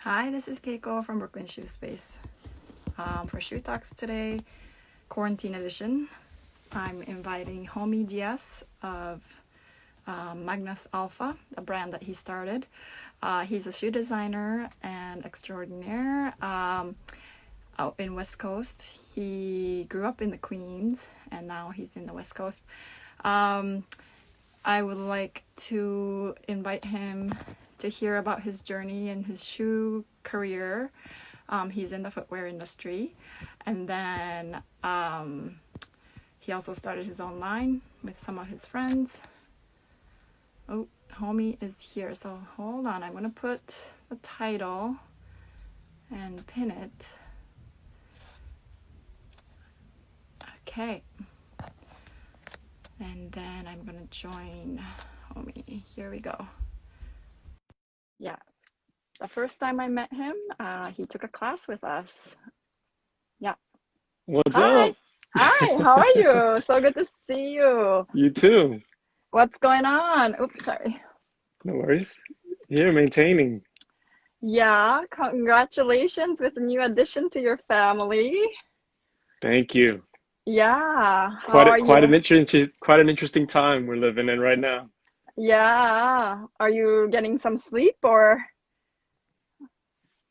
Hi, this is Keiko from Brooklyn Shoe Space. For Shoe Talks today, quarantine edition, I'm inviting Hommy Diaz of Magnus Alpha, a brand that he started. He's a shoe designer and extraordinaire out in West Coast. He grew up in the Queens and now he's in the West Coast. I would like to invite him to hear about his journey and his shoe career. He's in the footwear industry. And then he also started his own line with some of his friends. Oh, Homie is here. So hold on, I'm gonna put the title and pin it. Okay. And then I'm gonna join Homie. Here we go. Yeah, the first time I met him, he took a class with us. Yeah. What's Hi. up? Hi, how are you? So good to see you. You too. What's going on? Oops, sorry. No worries. Here, maintaining. Yeah, congratulations with a new addition to your family. Thank you. Yeah, how Quite are a, quite you? an interesting time we're living in right now. Yeah, are you getting some sleep or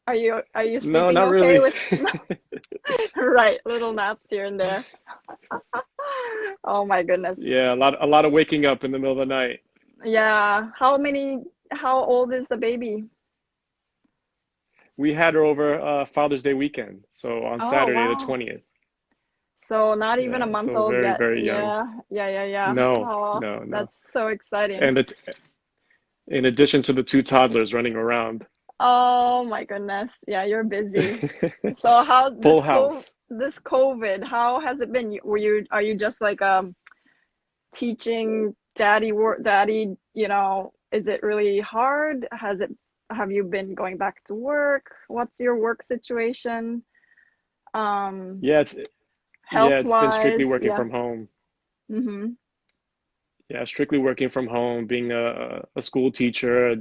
are you No, sleeping not okay really. with right, little naps here and there. Oh my goodness. Yeah, a lot of waking up in the middle of the night. Yeah, how old is the baby? We had her over Father's Day weekend, so on Oh, Saturday the wow. 20th. So not even a Yeah, month so old very, yet. very young. Yeah. No, Oh, no, no. that's so exciting. And in addition to the two toddlers running around, Oh my goodness. Yeah, you're busy. So how full house. this COVID, how has it been? Are you just like teaching daddy, is it really hard? Have you been going back to work? What's your work situation? Um, Yeah, health it's been strictly wise? working Yeah. from home. Mm-hmm. Yeah, strictly working from home, being a school teacher, a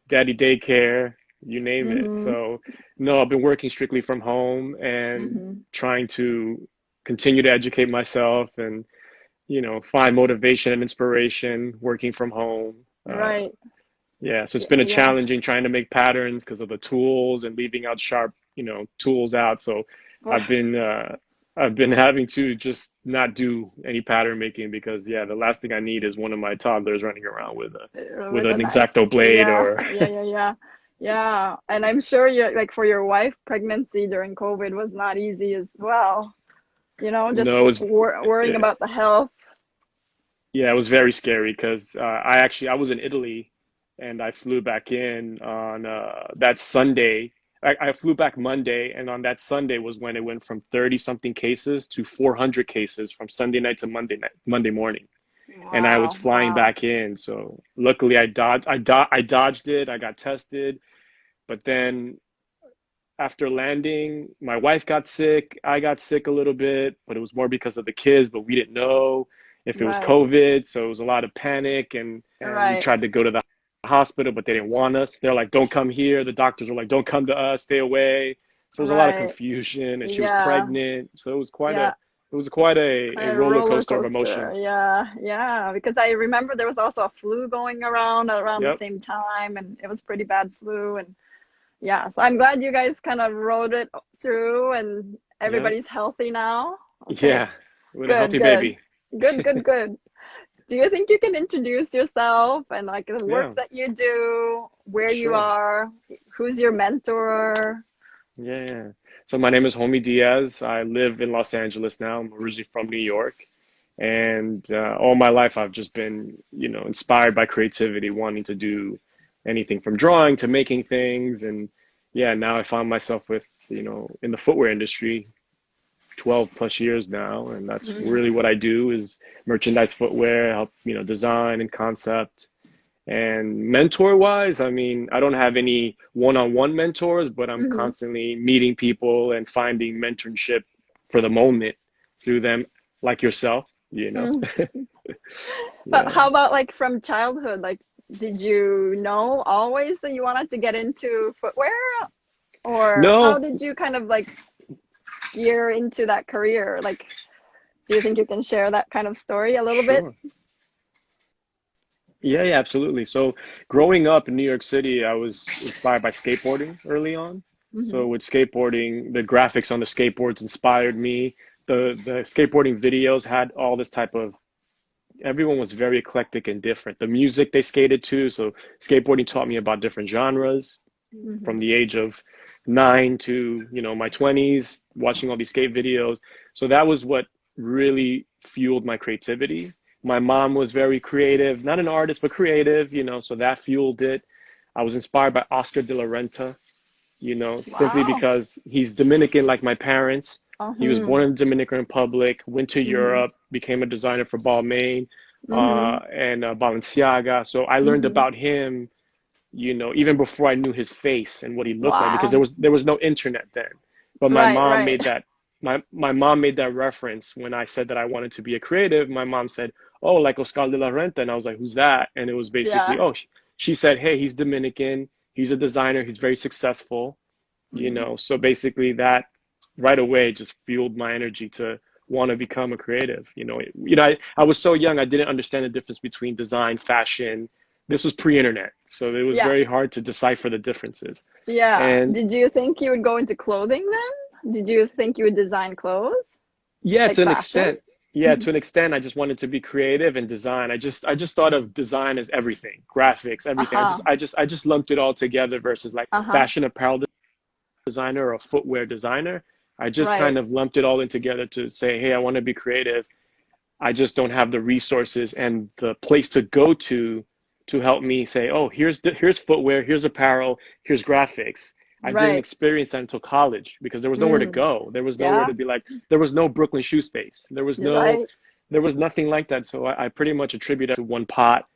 daddy daycare, you name it. Mm-hmm. So, no, I've been working strictly from home and Mm-hmm. trying to continue to educate myself and, find motivation and inspiration working from home. Right. Yeah, so it's Yeah, been a yeah. challenging trying to make patterns because of the tools and leaving out sharp, tools out. So Oh, I've been uh, I've been having to just not do any pattern making because yeah, the last thing I need is one of my toddlers running around with with a an knife. X-Acto blade Yeah, or yeah. Yeah, and I'm sure you like for your wife, pregnancy during COVID was not easy as well. Just no, it was worrying yeah, about the health. yeah, it was very scary because I was in Italy and I flew back in on that Sunday. I flew back Monday, and on that Sunday was when it went from 30 something cases to 400 cases from Sunday night to Monday morning. And I was Wow, flying wow. back in. So luckily I dodged it. I got tested, but then after landing, my wife got sick. I got sick a little bit, but it was more because of the kids, but we didn't know if it was Right, COVID. So it was a lot of panic and we right. tried to go to the hospital, but they didn't want us. They're like, don't come here. The doctors were like, don't come to us, stay away. So it was a lot of Right. confusion and she was Yeah, pregnant. So yeah. it was quite a Kind of roller roller coaster of coaster. emotion. Yeah. Because I remember there was also a flu going around the Yep. same time, and it was pretty bad flu. And yeah, so I'm glad you guys kind of rode it through, and Yep. everybody's healthy now. Okay, Yeah. With a good, healthy good, baby. good. Do you think you can introduce yourself and like the work Yeah. that you do, where you Sure. are, who's your mentor? Yeah. So my name is Homie Diaz. I live in Los Angeles now. I'm originally from New York. And all my life I've just been, inspired by creativity, wanting to do anything from drawing to making things. And yeah, now I find myself with, in the footwear industry 12 plus years now. And that's Mm, really what I do is merchandise footwear, help, design and concept. And mentor wise, I mean, I don't have any one-on-one mentors, but I'm hmm constantly meeting people and finding mentorship for the moment through them, like yourself. mm. But Yeah. how about like from childhood? Like, did you know always that you wanted to get into footwear? Or how No, did you kind of like gear into that career? Like, do you think you can share that kind of story a little bit? sure. Yeah, yeah, absolutely. So growing up in New York City, I was inspired by skateboarding early on. Hmm. So with skateboarding, the graphics on the skateboards inspired me. The skateboarding videos had all this type of, everyone was very eclectic and different. The music they skated to, so skateboarding taught me about different genres Hmm. from the age of 9 to, my 20s, watching all these skate videos. So that was what really fueled my creativity. My mom was very creative, not an artist, but creative, so that fueled it. I was inspired by Oscar de la Renta, simply Wow. because he's Dominican like my parents. He was Uh-huh. born in the Dominican Republic, went to Hmm. Europe, became a designer for Balmain Hmm. and Balenciaga. So I learned Hmm. about him, even before I knew his face and what he looked like, because Wow. there was no internet then. But my Right, mom right. made that my mom made that reference when I said that I wanted to be a creative. My mom said, "Oh, like Oscar de la Renta," and I was like, "Who's that?" And it was basically, Yeah. "Oh," she said, "Hey, he's Dominican. He's a designer. He's very successful." Mhm. So basically that right away just fueled my energy to want to become a creative. I was so young, I didn't understand the difference between design, fashion. This was pre-internet, so it was Yeah. very hard to decipher the differences. Yeah. And Did you think you would go into clothing then? Did you think you would design clothes? yeah, Like to an fashion? extent, I just wanted to be creative and design. I just thought of design as everything, graphics, everything. I Uh-huh. just I just I just lumped it all together versus like Uh-huh. fashion apparel designer or a footwear designer. I just Right. kind of lumped it all in together to say, hey, I want to be creative. I just don't have the resources and the place to go to help me say, oh, here's footwear, here's apparel, here's graphics. I didn't Right. experience that until college because there was nowhere to Mm. go. There was nowhere Yeah. to be like, there was no Brooklyn shoe space. You're right. There was nothing like that. So I pretty much attribute it to one pot,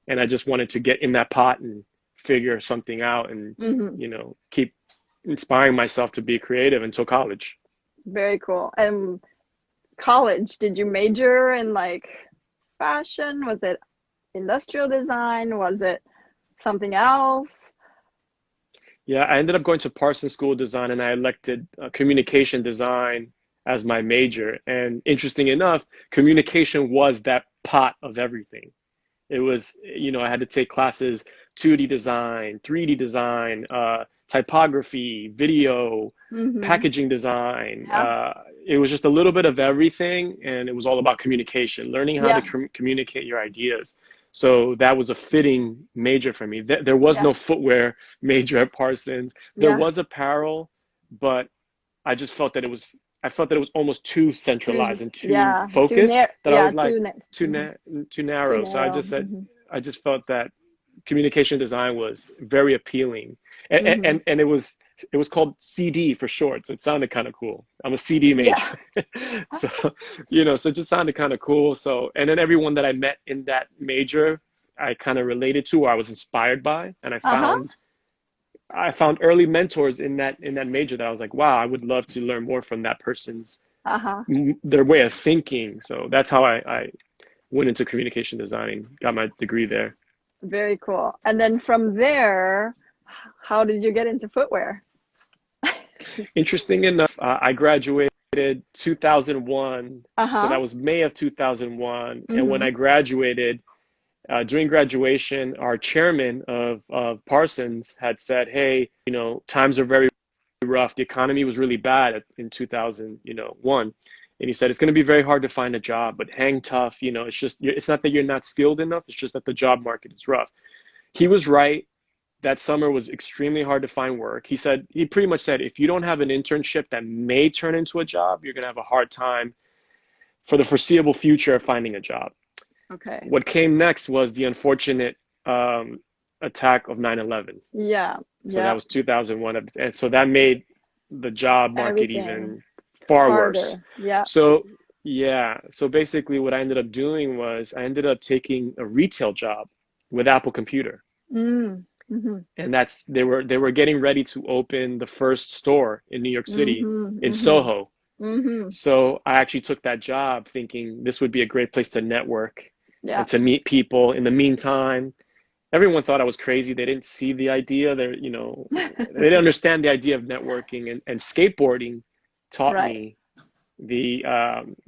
and I just wanted to get in that pot and figure something out and, Hmm. keep inspiring myself to be creative until college. Very cool. And college, did you major in like fashion? Was it industrial design? Was it something else? Yeah, I ended up going to Parsons School of Design and I elected communication design as my major. And interesting enough, communication was that pot of everything. It was, I had to take classes 2D design, 3D design, typography, video, Hmm. packaging design. Yeah. It was just a little bit of everything, and it was all about communication, learning how to Yeah. communicate your ideas. So that was a fitting major for me. There was Yeah. no footwear major at Parsons. There Yeah. was apparel, but I felt that it was almost too Too, centralized and too yeah, too focused near, that I yeah, was like too mhm, na too too narrow. So I narrow. just said Hmm. I just felt that communication design was very appealing, Hmm. and it was called CD for short. So it sounded kind of cool. I'm a CD Yeah. major, so so it just sounded kind of cool. So and then everyone that I met in that major, I kind of related to, or I was inspired by, and Uh-huh. I found early mentors in that major that I was like, wow, I would love to learn more from that person's Uh-huh. their way of thinking. So that's how I went into communication design, got my degree there. Very cool. And then from there, how did you get into footwear? Interesting enough, I graduated 2001. So Uh-huh. that was May of 2001. And when Mm-hmm. I graduated, during graduation, our chairman of Parsons had said, hey, times are very rough. The economy was really bad in 2001. And he said, it's going to be very hard to find a job, but hang tough. It's not that you're not skilled enough. It's just that the job market is rough. He was right. That summer was extremely hard to find work. He pretty much said, if you don't have an internship that may turn into a job, you're going to have a hard time for the foreseeable future of finding a job. Okay. What came next was the unfortunate attack of 9/11. Yeah. So that Yeah. was 2001. And so that made the job market Everything even far worse. harder. Yeah. So, yeah. So basically, what I ended up doing was I ended up taking a retail job with Apple Computer. Mm. Mm-hmm. And they were getting ready to open the first store in New York City Mm-hmm. in Mm-hmm. SoHo. Mm-hmm. So I actually took that job thinking this would be a great place to network Yeah. and to meet people in the meantime. everyone thought I was crazy. They didn't see the idea. They didn't understand the idea of networking, and skateboarding taught Right. me the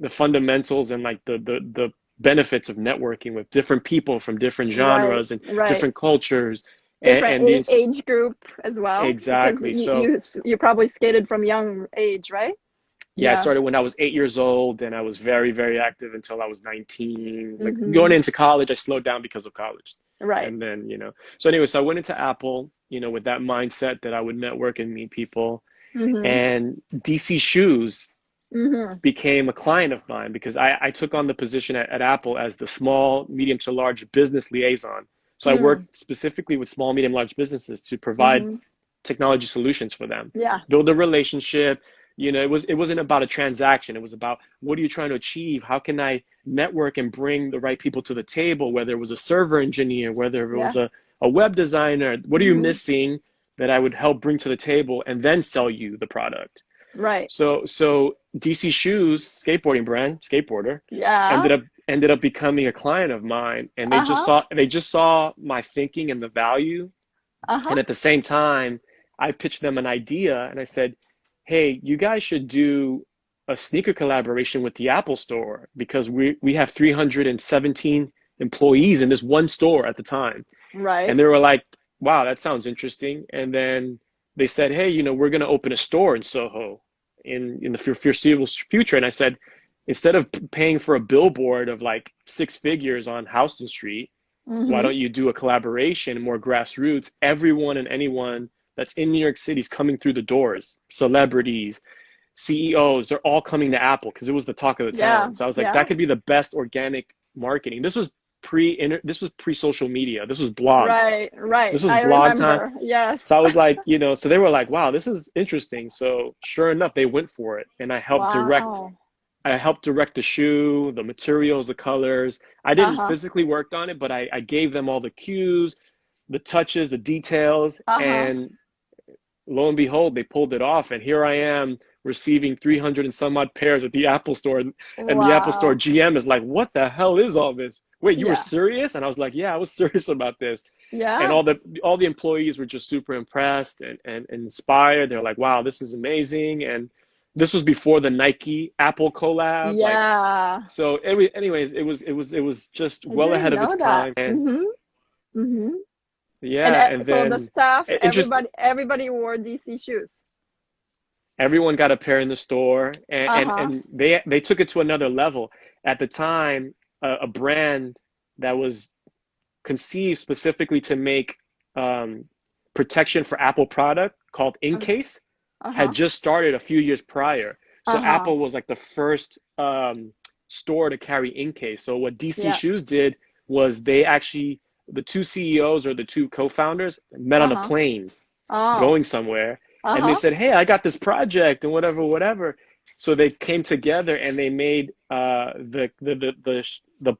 fundamentals and like the benefits of networking with different people from different Right. genres and Right. different cultures, Different and age group as well, because exactly. you So you probably skated from young age, right? yeah, I Yeah. started when I was 8 years old, and I was very, very active until I was 19. Like going Mm-hmm. into college, I slowed down because of college. Right. And then, so anyway, so I went into Apple, with that mindset that I would network and meet people. Mm-hmm. And DC Shoes Mm-hmm. became a client of mine because I took on the position at Apple as the small, medium to large business liaison. So I Mm. worked specifically with small, medium, large businesses to provide Mm-hmm. technology solutions for them, Yeah. build a relationship. It wasn't about a transaction. It was about, what are you trying to achieve? How can I network and bring the right people to the table, whether it was a server engineer, whether it was Yeah. a web designer? What are you Mm-hmm. missing that I would help bring to the table and then sell you the product? Right. So DC Shoes, skateboarding brand, skateboarder, Yeah. ended up becoming a client of mine, and Uh-huh. they just saw my thinking and the value. Uh-huh. And at the same time, I pitched them an idea, and I said, hey, you guys should do a sneaker collaboration with the Apple store, because we have 317 employees in this one store at the time. And Right. they were like, wow, that sounds interesting. And then they said, hey, we're going to open a store in SoHo in the foreseeable future. And I said, instead of paying for a billboard of like 6 figures on Houston Street, why Mm-hmm. don't you do a collaboration, more grassroots? Everyone and anyone that's in New York City is coming through the doors. Celebrities, CEOs, they're all coming to Apple because it was the talk of the Yeah. town. So I was like, Yeah. that could be the best organic marketing. This was pre-social media. This was blogs. Right. Right. This was I blog time. remember. Yes. So I was like, so they were like, wow, this is interesting. So sure enough, they went for it, and Wow. I helped direct the shoe, the materials, the colors. I didn't Uh-huh. physically work on it, but I gave them all the cues, the touches, the details, Uh-huh. and lo and behold, they pulled it off. And here I am receiving 300 and some odd pairs at the Apple store. And the Apple store Wow. GM is like, what the hell is all this? Wait, you were Yeah. serious? And I was like, yeah, I was serious about this. And Yeah. all the employees were just super impressed and inspired. They're like, wow, this is amazing. And this was before the Nike Apple collab. Like, Yeah. so anyways, it was just I well didn't ahead of its know that. time. And Mm-hmm. Mm-hmm. And yeah, and so the then staff, it just everybody wore DC shoes. everyone got a pair in the store, Uh-huh. and they took it to another level. At the time, a brand that was conceived specifically to make um, protection for Apple product called Incase had Uh-huh. just started a few years prior. So Uh-huh. Apple was like the first store to carry Incase. So what DC Yeah. Shoes did was the two CEOs or the two co-founders met on a Uh-huh. plane Oh. going somewhere, and they Uh-huh. said, hey, I got this project and whatever, whatever. So they came together and they made the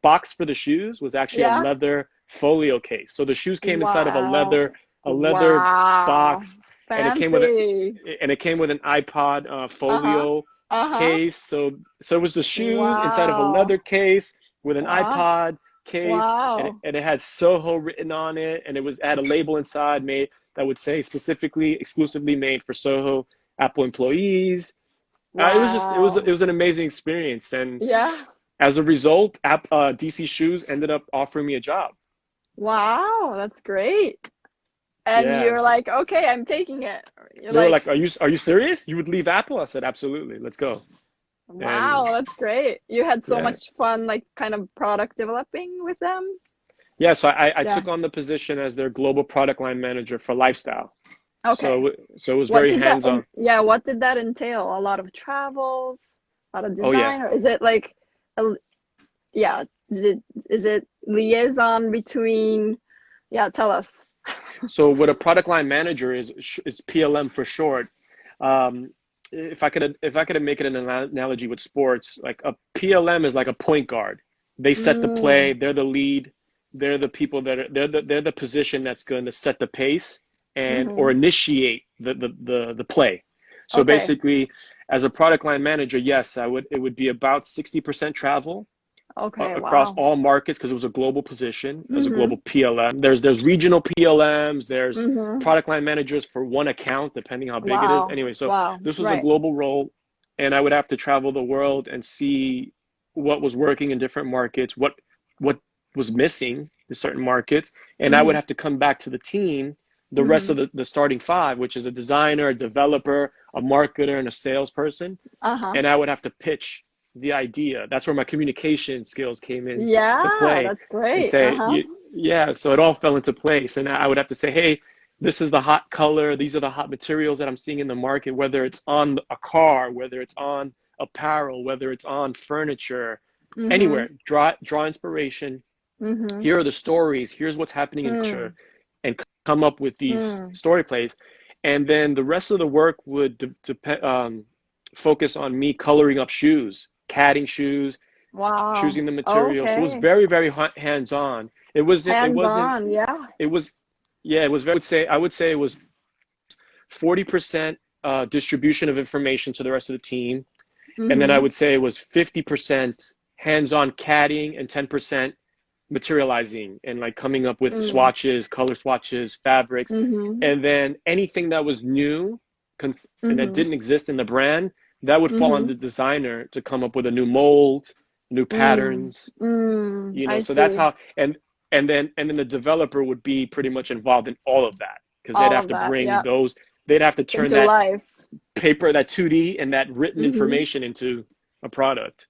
box for the shoes was actually a Yeah. leather folio case. So the shoes came inside of Wow. a leather Wow. box, and Fancy. it came with an iPod Uh-huh. folio Uh-huh. case. So it was the shoes inside of a Wow. leather case with an Wow. iPod case, Wow. and it had SoHo written on it, and had a label inside made that would say specifically, exclusively made for SoHo Apple employees. It Wow. was an amazing experience, and Yeah. as a result, DC Shoes ended up offering me a job. Wow. That's great. And you're Yes, like, okay, I'm taking it. You're they were like, like, "Are you serious? You would leave Apple?" I said, "Absolutely, let's go." wow, And that's great. You had so yeah, much fun, like kind of product developing with them. yeah. So I Yeah. took on the position as their global product line manager for lifestyle. Okay. So it was What very did that hands in on. yeah, what did that entail? A lot of travels, a lot of Oh yeah. design, or is it like a, yeah, is it liaison between yeah, tell us. So what a product line manager is PLM for short. Um, if I could make it an analogy with sports, like a PLM is like a point guard. They set the play. Mm, They're the lead. They're the people they're the position that's going to set the pace and or mm-hmm. initiate the play. So Okay. basically, as a product line manager, yes, it would be about 60% travel, Okay, across wow. all markets because it was a global position. It was a Mm-hmm. global PLM. There's regional PLMs. There's Mm-hmm. product line managers for one account, depending how big it is. Wow. Anyway, so Wow. this was a Right. global role, and I would have to travel the world and see what was working in different markets, what was missing in certain markets, and I would Mm-hmm. have to come back to the team, the rest Mm-hmm. of the starting five, which is a designer, a developer, a marketer, and a salesperson, Uh-huh. and I would have to pitch the idea. That's where my communication skills came in to Yeah, play that's and great. say, Uh-huh. yeah, so it all fell into place. And I would have to say, hey, this is the hot color. These are the hot materials that I'm seeing in the market, whether it's on a car, whether it's on apparel, whether it's on furniture, Mm-hmm. anywhere. Draw inspiration. Mm-hmm. Here are the stories. Here's what's happening in culture, Mm. and come up with these Mm. story plays. And then the rest of the work would focus on me coloring up shoes, caddying shoes, Wow. choosing the material. So it was Okay. very, very hands-on. Hands on, yeah. it was, yeah, it was, I would say it was 40% distribution of information to the rest of the team. And then I Mm-hmm. would say it was 50% hands-on caddying and 10% materializing and like coming up with Mm. swatches, color swatches, fabrics. Mm-hmm. And then anything that was new and that Mm-hmm. didn't exist in the brand, that would fall on Mm-hmm. the designer to come up with a new mold, new Mm. patterns, Mm. I so that's see. how, and then the developer would be pretty much involved in all of that because they'd All have of to that, bring yeah. those, they'd have to turn Into that life. paper, that 2D and that written Mm-hmm. information into a product.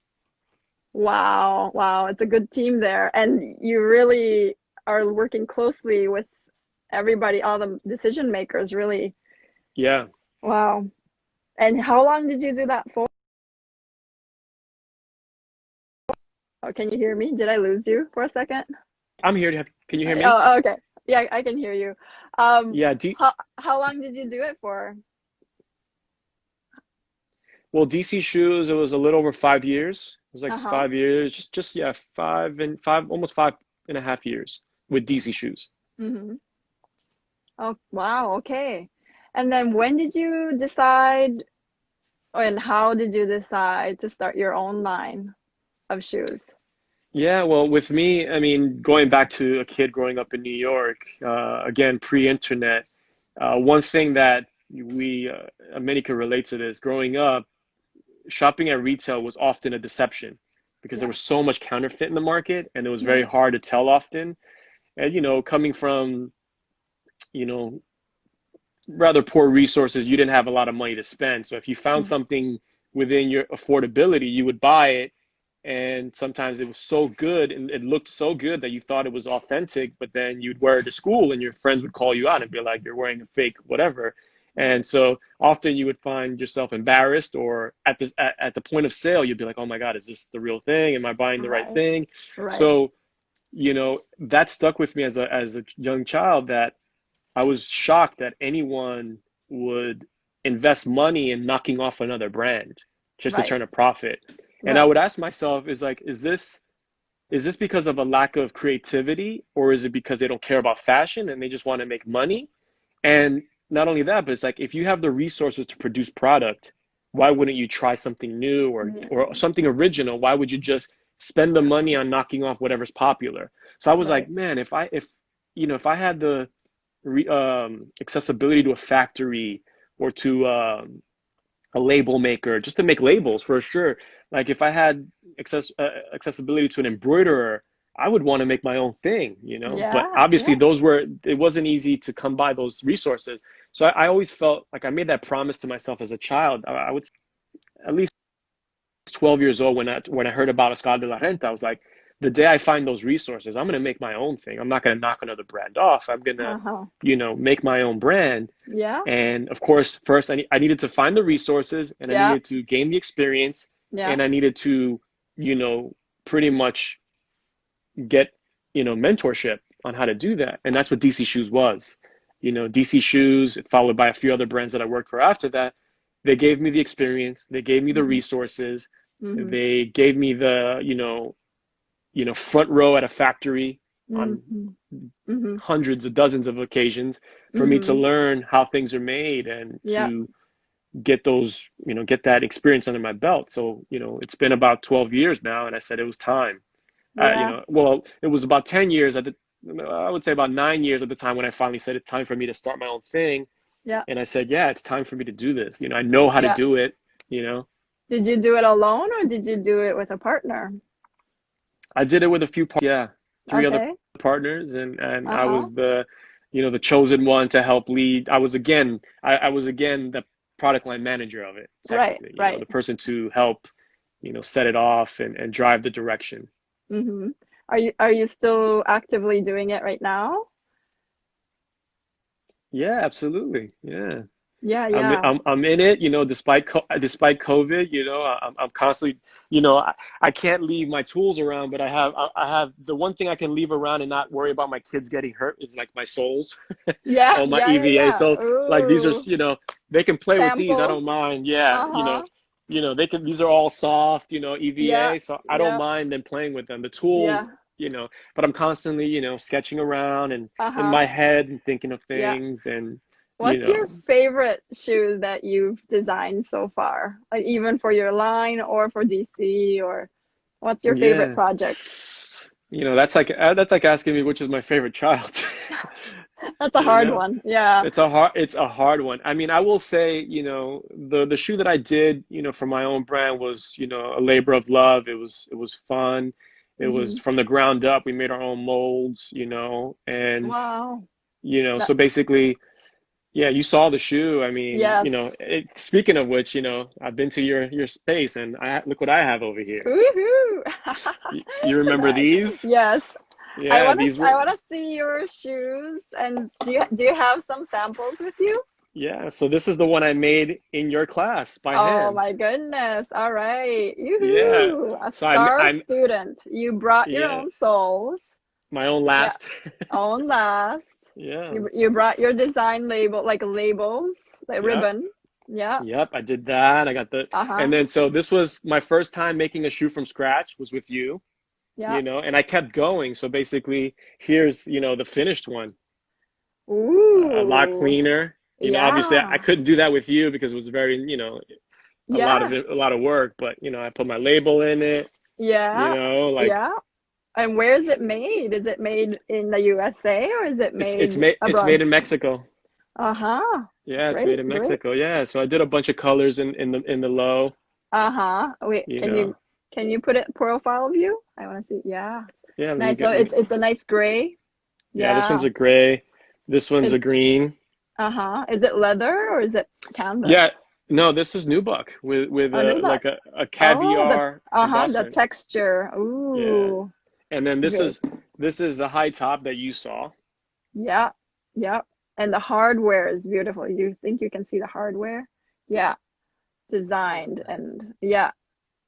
Wow. Wow. It's a good team there. And you really are working closely with everybody, all the decision makers, really. Yeah, Wow. And how long did you do that for? Oh, can you hear me? Did I lose you for a second? I'm here. Can you hear me? Oh, okay. Yeah, I can hear you. Yeah, How long did you do it for? well, DC Shoes, it was a little over 5 years. It was like Uh-huh. 5 years, just yeah, almost 5.5 years with DC Shoes. Mm-hmm. Oh, wow. Okay. And then when did you decide, and how did you decide to start your own line of shoes? Yeah, well, with me, I mean, going back to a kid growing up in New York, again, pre-internet, one thing that many can relate to this, growing up, shopping at retail was often a deception because there Yeah, was so much counterfeit in the market and it was very right. hard to tell often. And, coming from, you know, rather poor resources, you didn't have a lot of money to spend. So if you found Mm. something within your affordability, you would buy it. And sometimes it was so good and it looked so good that you thought it was authentic, but then you'd wear it to school and your friends would call you out and be like, you're wearing a fake whatever. Right. And so often you would find yourself embarrassed, or at the point of sale, you'd be like, oh my God, is this the real thing? Am I buying the right Right. thing? Right. So, that stuck with me as a young child, that I was shocked that anyone would invest money in knocking off another brand just to Right. turn a profit. And I Right. would ask myself, is this because of a lack of creativity, or is it because they don't care about fashion and they just want to make money? And not only that, but it's like if you have the resources to produce product, why wouldn't you try something new or Mm. something original? Why would you just spend the money on knocking off whatever's popular? So I was like, Right. man, if I had the accessibility to a factory or to a label maker just to make labels for sure. Like if I had accessibility to an embroiderer, I would want to make my own thing. But Yeah. obviously, Yeah. it wasn't easy to come by those resources. So I always felt like I made that promise to myself as a child. I would say at least 12 years old when I heard about Escala de la Renta. I was like, the day I find those resources, I'm going to make my own thing. I'm not going to knock another brand off. I'm going to, Uh-huh. make my own brand. Yeah. And of course, first I needed to find the resources and I Yeah. needed to gain the experience Yeah. and I needed to, pretty much get, mentorship on how to do that. And that's what DC Shoes was. DC Shoes, followed by a few other brands that I worked for after that. They gave me the experience, they gave me the Mm-hmm. resources, Mm-hmm. they gave me the, front row at a factory on Mm-hmm. Mm-hmm. hundreds of dozens of occasions for me to Mm-hmm. learn how things are made and Yeah. to get that experience under my belt. So, it's been about 12 years now, and I said it was time. Yeah. well, it was about 10 years I would say about 9 years at the time when I finally said it's time for me to start my own thing. Yeah. And I said, yeah, it's time for me to do this. I know how to Yeah. do it, you know. Did you do it alone or did you do it with a partner? I did it with a few, yeah, three other Okay. partners, and I Uh-huh. was the chosen one to help lead. I was again the product line manager of it, Right, technically, right. the person to help, set it off and drive the direction. Mm-hmm. Are you still actively doing it right now? Yeah, absolutely. Yeah. Yeah, I'm yeah. I'm I'm in it, despite COVID, I'm constantly, I can't leave my tools around, but I have the one thing I can leave around and not worry about my kids getting hurt is like my soles, Yeah, all my yeah, yeah, EVA. yeah. So like these are, Ooh. they can play with these. I Samples. don't mind. Yeah, Uh-huh. they can. These are all soft, Yeah, EVA. So I don't yeah, mind them playing with them. The yeah. tools, but I'm constantly, sketching around and in Uh-huh. my head and thinking of Yeah. things and you What's your know. favorite shoe that you've designed so far? Like even for your line or for DC or what's your favorite Yeah. project? That's like asking me which is my favorite child. That's a You hard know, one. Yeah. it's a hard one. I mean, I will say, the shoe that I did, for my own brand was, a labor of love. It was fun. It was Hmm. from the ground up. We made our own molds, and Wow. That, so basically, yeah, you saw the shoe. I mean, yes. speaking of which, I've been to your space and look what I have over here. Woohoo. You remember Nice. these? Yes. I Yeah, wanna these I were. wanna see your shoes and do you have some samples with you? Yeah, so this is the one I made in your class by Oh hand. my goodness. All right. Yeah. Yoo-hoo. A So I'm star I'm student. You brought your yeah, own soles. my own Yeah. last. Own last. Yeah. You brought your design label, like labels, like Yep. ribbon. Yeah. Yep, I did that. I got and Uh-huh. then so this was my first time making a shoe from scratch was with you, Yeah. and I kept going. So basically, here's, the finished one. A lot Ooh. cleaner. Obviously I Yeah. couldn't do that with you because it was very, Yeah. a lot of work, but I put my label in it, Yeah. like Yeah. And where is it made? Is it made in the USA or is it made it's abroad? made in Mexico. Uh-huh. Yeah, it's made Great, in great. Mexico. Yeah, so I did a bunch of colors in the low, Uh-huh. Wait, you can know. you put it profile view? I want to see. Yeah. Yeah, let me Nice. So get let me it's a nice gray. Yeah, this one's Yeah. a gray. This one's Is a green. uh-huh. Is it leather or is it canvas? Yeah, no, this is nubuck with Oh, a nubuck. like a Oh, the caviar the embossment. texture. Yeah. Ooh. And then Very. this is the high top that you saw. Yeah. Yeah. And the hardware is beautiful. You think you can see the hardware? Yeah. Designed and yeah.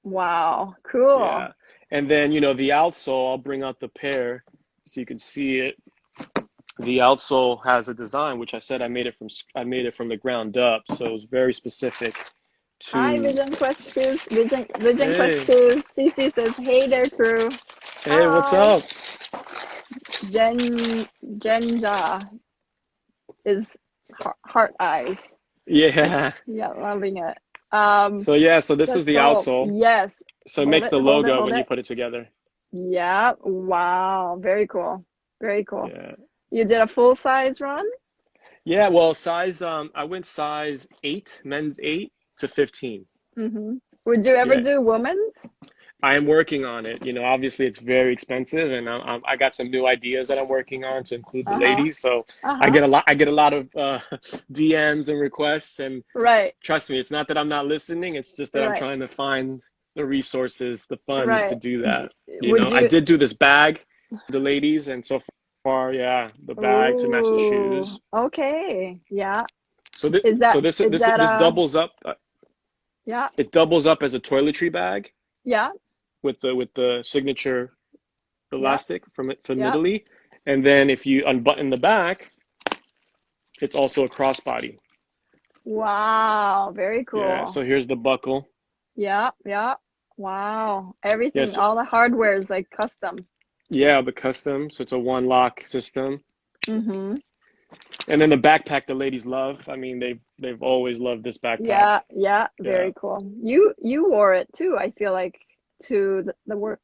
Wow. Cool. Yeah. And then, the outsole, I'll bring out the pair so you can see it. The outsole has a design, which I said I made it from the ground up, so it was very specific Hi, to. Vision Quest Shoes. Vision Quest Hey, Shoes. CC says, "Hey there, crew." hey, what's Hi. up? Jenja is heart eyes. Yeah. Yeah, loving it. So yeah, so this The is the soul. outsole. Yes. So it Hold makes it, the hold it, logo hold when you it. put it together. Yeah. Wow. Very cool. Very cool. Yeah. You did a full size run? Yeah, well, I went size 8, men's 8 to 15. Mm-hmm. Would you ever Yeah. do women's? I am working on it. Obviously it's very expensive, and I got some new ideas that I'm working on to include the Uh-huh. ladies. So Uh-huh. I get a lot of DMs and requests, and Right. trust me, it's not that I'm not listening. It's just that I'm Right. trying to find the resources, the funds to Right. do that. Would I you? did do this bag to the ladies, and so far, yeah, the bag to match the Ooh. shoes. Okay. Yeah. So this Is so that this is this that this a doubles up. yeah, It doubles up as a toiletry bag yeah, with the signature yeah, elastic from yeah. Italy, and then if you unbutton the back, it's also a crossbody. Wow, very Yeah. cool. So here's the buckle. Yeah, yeah. Wow. Everything, Yes. all the hardware is like custom. Yeah, the custom. So it's a one lock system. Mm-hmm. And then the backpack the ladies love. I mean, they've always loved this backpack. Yeah, yeah, Yeah. very cool. You wore it too, I feel like, to the work.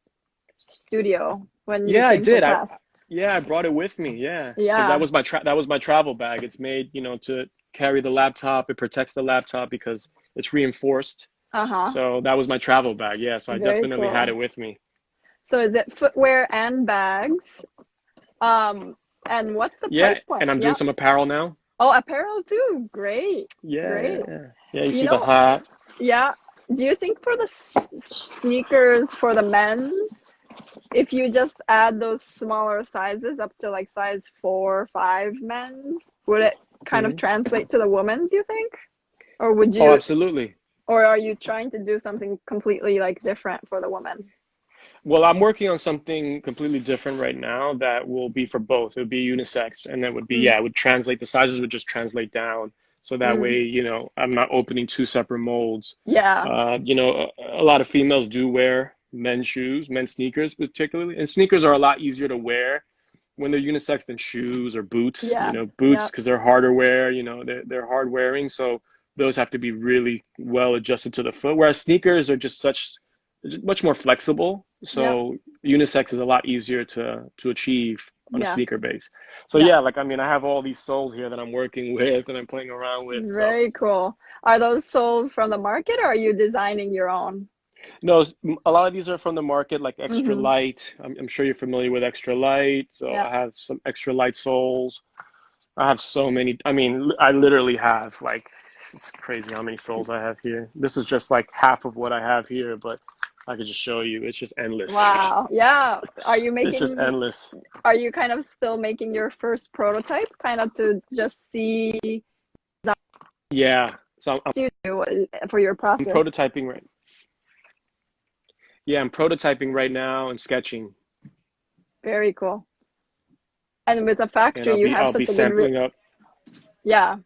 studio when you Yeah, I came for did. class. Yeah, I brought it with me. Yeah, because Yeah. that was my travel bag. It's made, to carry the laptop. It protects the laptop because it's reinforced. Uh-huh. So that was my travel bag. Yeah, so I Very definitely had cool. it with me. So is it footwear and bags? Um, and what's the Yeah, price point? and I'm doing Yeah. some apparel now. Oh, apparel too. Great. Yeah, yeah, Great. yeah. Yeah, you You see the know, hat. yeah. Do you think for the sneakers for the men's, if you just add those smaller sizes up to like size 4 or 5 men's, would it kind of Mhm. translate to the women's, you think? Or would Oh, you, absolutely. or are you trying to do something completely like different for the women? Well, I'm working on something completely different right now that will be for both. It would be unisex, and that would be, Mm, yeah, it would translate, the sizes would just translate down. So that mm, way, I'm not opening two separate molds. yeah, A lot of females do wear men's shoes, men's sneakers particularly, and sneakers are a lot easier to wear when they're unisex than shoes or boots. yeah, Boots yeah, because they're harder wear. They're hard wearing, so those have to be really well adjusted to the foot. Whereas sneakers are just much more flexible. yeah, So unisex is a lot easier to achieve on a yeah, sneaker base. So yeah. yeah, like I mean, I have all these soles here that I'm working with and I'm playing around with. So Very cool. Are those soles from the market or are you designing your own? no, a lot of these are from the market, like Extra Mm-hmm. Light. I'm sure you're familiar with Extra Light. So Yeah. I have some Extra Light soles. I have so many. I mean, I literally have like, it's crazy how many soles I have here. This is just like half of what I have here, but I could just show you. It's just endless. Wow. Yeah. It's just endless. Are you kind of still making your first prototype kind of to just see Yeah. So I'm, what you do for your I'm process? prototyping right. Yeah, I'm prototyping right now and sketching, Very cool. And with the and factory, you have I'll be such a good re sampling up. yeah.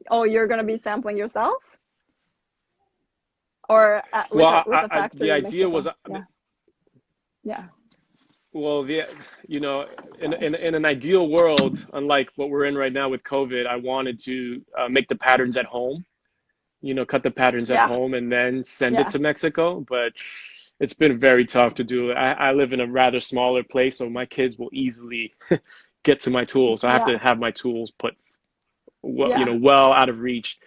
Oh, you're gonna be sampling yourself? Or Well, with the the factory in idea was, Mexico? Yeah. Yeah. well, you know, in an ideal world, unlike what we're in right now with COVID, I wanted to make the patterns at home. Cut the patterns at Yeah. home and then send it Yeah. to Mexico. But it's been very tough to do. I live in a rather smaller place, so my kids will easily get to my tools. So I have Yeah. to have my tools put, Yeah. well out of reach.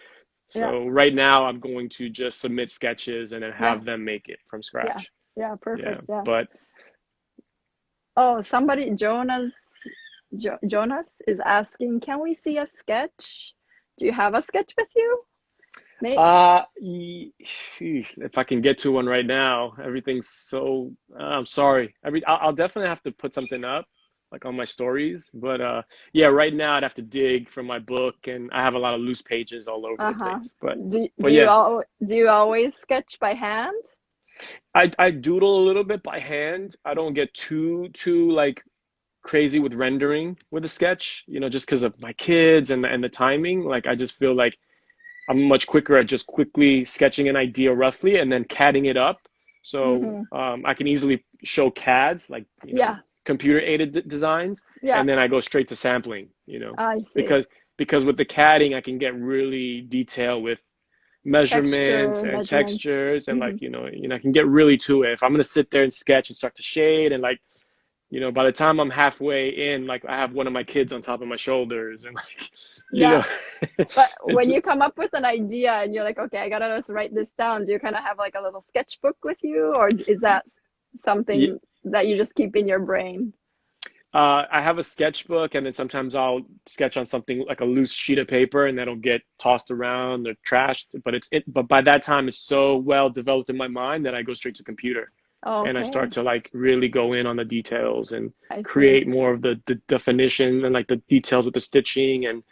Yeah. So right now I'm going to just submit sketches and then Yeah. have them make it from Yeah. scratch. Yeah. Yeah, Perfect. Yeah. but Oh, somebody, Jonas is asking, can we see a sketch? Do you have a sketch with you? Mate? if I can get to one right now, everything's so. I'm sorry. I'll definitely have to put something up, like on my stories. But yeah, right now I'd have to dig from my book, and I have a lot of loose pages all over the Uh-huh. place. But Do you yeah, always sketch by hand? I doodle a little bit by hand. I don't get too like crazy with rendering with a sketch, just because of my kids and the timing. Like I just feel like I'm much quicker at just quickly sketching an idea roughly and then CADing it up. So Mm-hmm. I can easily show CADs, like, Yeah. computer aided designs, Yeah. and then I go straight to sampling, I see. because with the CADing, I can get really detailed with measurements Texture, and measurements. textures and Mm-hmm. like, I can get really to it. If I'm going to sit there and sketch and start to shade and like, by the time I'm halfway in, like I have one of my kids on top of my shoulders and like, you Yeah. know, But it's, when you come up with an idea and you're like, okay, I gotta just write this down, do you kind of have like a little sketchbook with you, or is that yeah, something that you just keep in your brain? I have a sketchbook, and then sometimes I'll sketch on something like a loose sheet of paper, and that'll get tossed around or trashed. But by that time, it's so well developed in my mind that I go straight to computer, and I Okay, start to like really go in on the details and I see. create more of the definition and like the details with the stitching and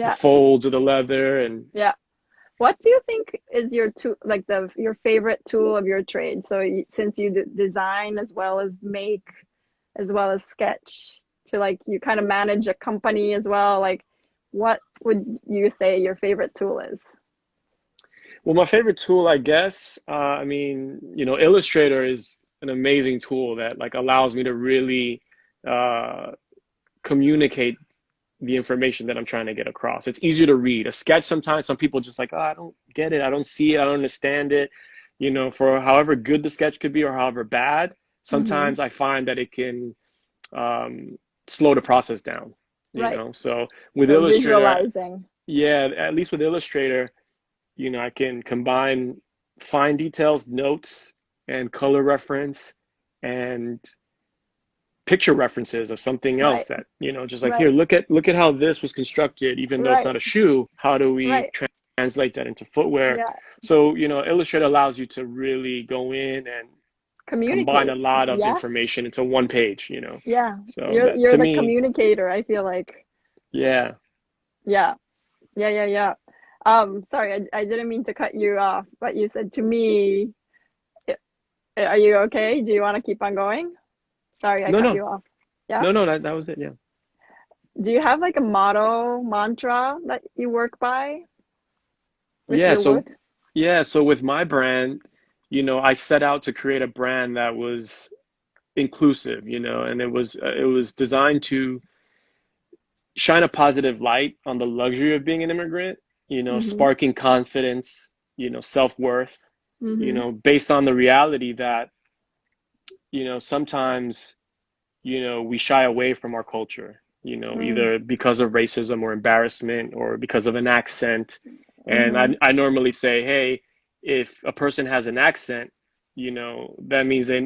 the Yeah, folds of the leather and yeah. What do you think is your tool, like your favorite tool of your trade? So since you design as well as make, as well as sketch, to like you kind of manage a company as well, like what would you say your favorite tool is? well, my favorite tool, I guess, I mean, Illustrator is an amazing tool that like allows me to really uh, communicate the information that I'm trying to get across. It's easier to read. A sketch sometimes some people just like, oh, I don't get it. I don't see it. I don't understand it. For however good the sketch could be or however bad, sometimes I find that it can slow the process down, you Right. know. So with So Illustrator, visualizing. yeah, at least with Illustrator, you know, I can combine fine details, notes, and color reference and picture references of something else Right. that, you know, just like here, Right. look at how this was constructed, even though it's Right. not a shoe. How do we Right. translate that into footwear? Yeah. So, you know, Illustrator allows you to really go in and combine a Communicate. lot of Yeah. information into one page, you know. Yeah. So You're that you're to the me, communicator, I feel like. yeah. Yeah. Yeah, yeah, yeah. Sorry, I didn't mean to cut you off, but you said to me, are you okay? Do you want to keep on going? Sorry, I No, cut no, you off. Yeah. no, no, that was it. Yeah. Do you have like a motto, mantra that you work by with Yeah. your So, wood? yeah. So with my brand, you know, I set out to create a brand that was inclusive, you know, and it was designed to shine a positive light on the luxury of being an immigrant, you know, Mm-hmm. sparking confidence, you know, self-worth, you Mm-hmm. know, based on the reality that, you know, sometimes, you know, we shy away from our culture, you know, Mm-hmm. either because of racism or embarrassment or because of an accent. And Mm-hmm. I normally say, hey, if a person has an accent, you know, that means they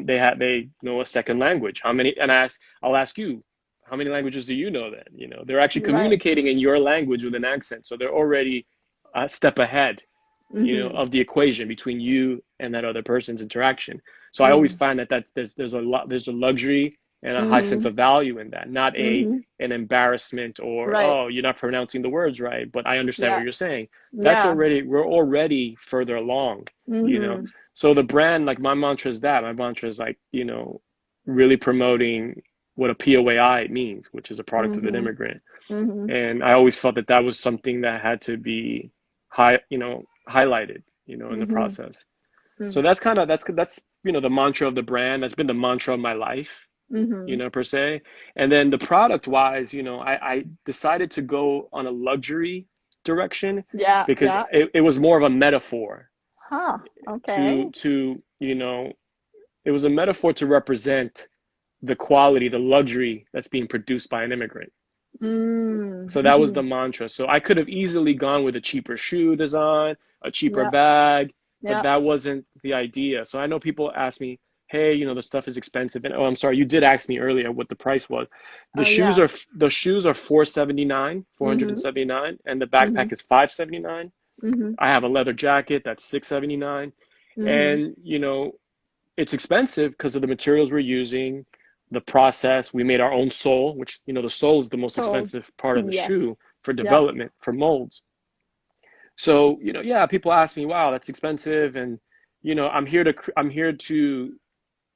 know a second language. How many? And I'll ask you, how many languages do you know then? You know, they're actually Right. communicating in your language with an accent, so they're already a step ahead, you know, Mm-hmm. of the equation between you and that other person's interaction. So I always Mm-hmm. find that there's a luxury and a high sense Mm-hmm. of value in that, not a Mm-hmm. an embarrassment or Right. oh, you're not pronouncing the words right, but I understand what Yeah. you're saying. Yeah. We're already further along, you know. Mm-hmm. So the brand, like my mantra is that. My mantra is like, you know, really promoting what a POAI means, which is a product of an Mm-hmm. immigrant. Mm-hmm. And I always felt that that was something that had to be highlighted, you know, in the Mm-hmm. process. So that's you know the mantra of the brand. That's been the mantra of my life, you Mm-hmm. know, per se. And then the product wise, you know, I decided to go on a luxury direction Yeah. because Yeah. it was more of a metaphor Huh. Okay. to, you know, it was a metaphor to represent the quality, the luxury that's being produced by an immigrant. So that was Mm-hmm. the mantra. So I could have easily gone with a cheaper shoe design, a cheaper Yeah. bag, but Yeah. that wasn't the idea. So I know people ask me, "Hey, you know, the stuff is expensive." And oh, I'm sorry, you did ask me earlier what the price was. Oh yeah. The shoes are 479, Mm-hmm. 479, and the Mm-hmm. backpack is 579. Mm-hmm. I have a leather jacket that's 679. Mm-hmm. And, you know, it's expensive because of the materials we're using, the process. We made our own sole, which, you know, the sole is the most So expensive part of the yes. shoe for Yeah. development, for molds. So, you know, yeah, people ask me, wow, that's expensive. And, you know, I'm here to,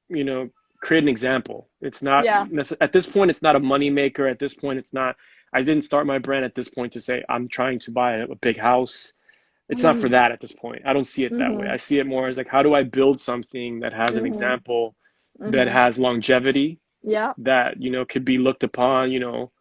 you know, create an example. It's not, Yeah. at this point, it's not a money maker. At this point, it's not, I didn't start my brand at this point to say, I'm trying to buy a big house. It's not for Mm. that at this point. I don't see it that way. Mm-hmm. I see it more as like, how do I build something that has an Mm-hmm. example, that Mm-hmm. has longevity, Yeah. that, you know, could be looked upon, you know,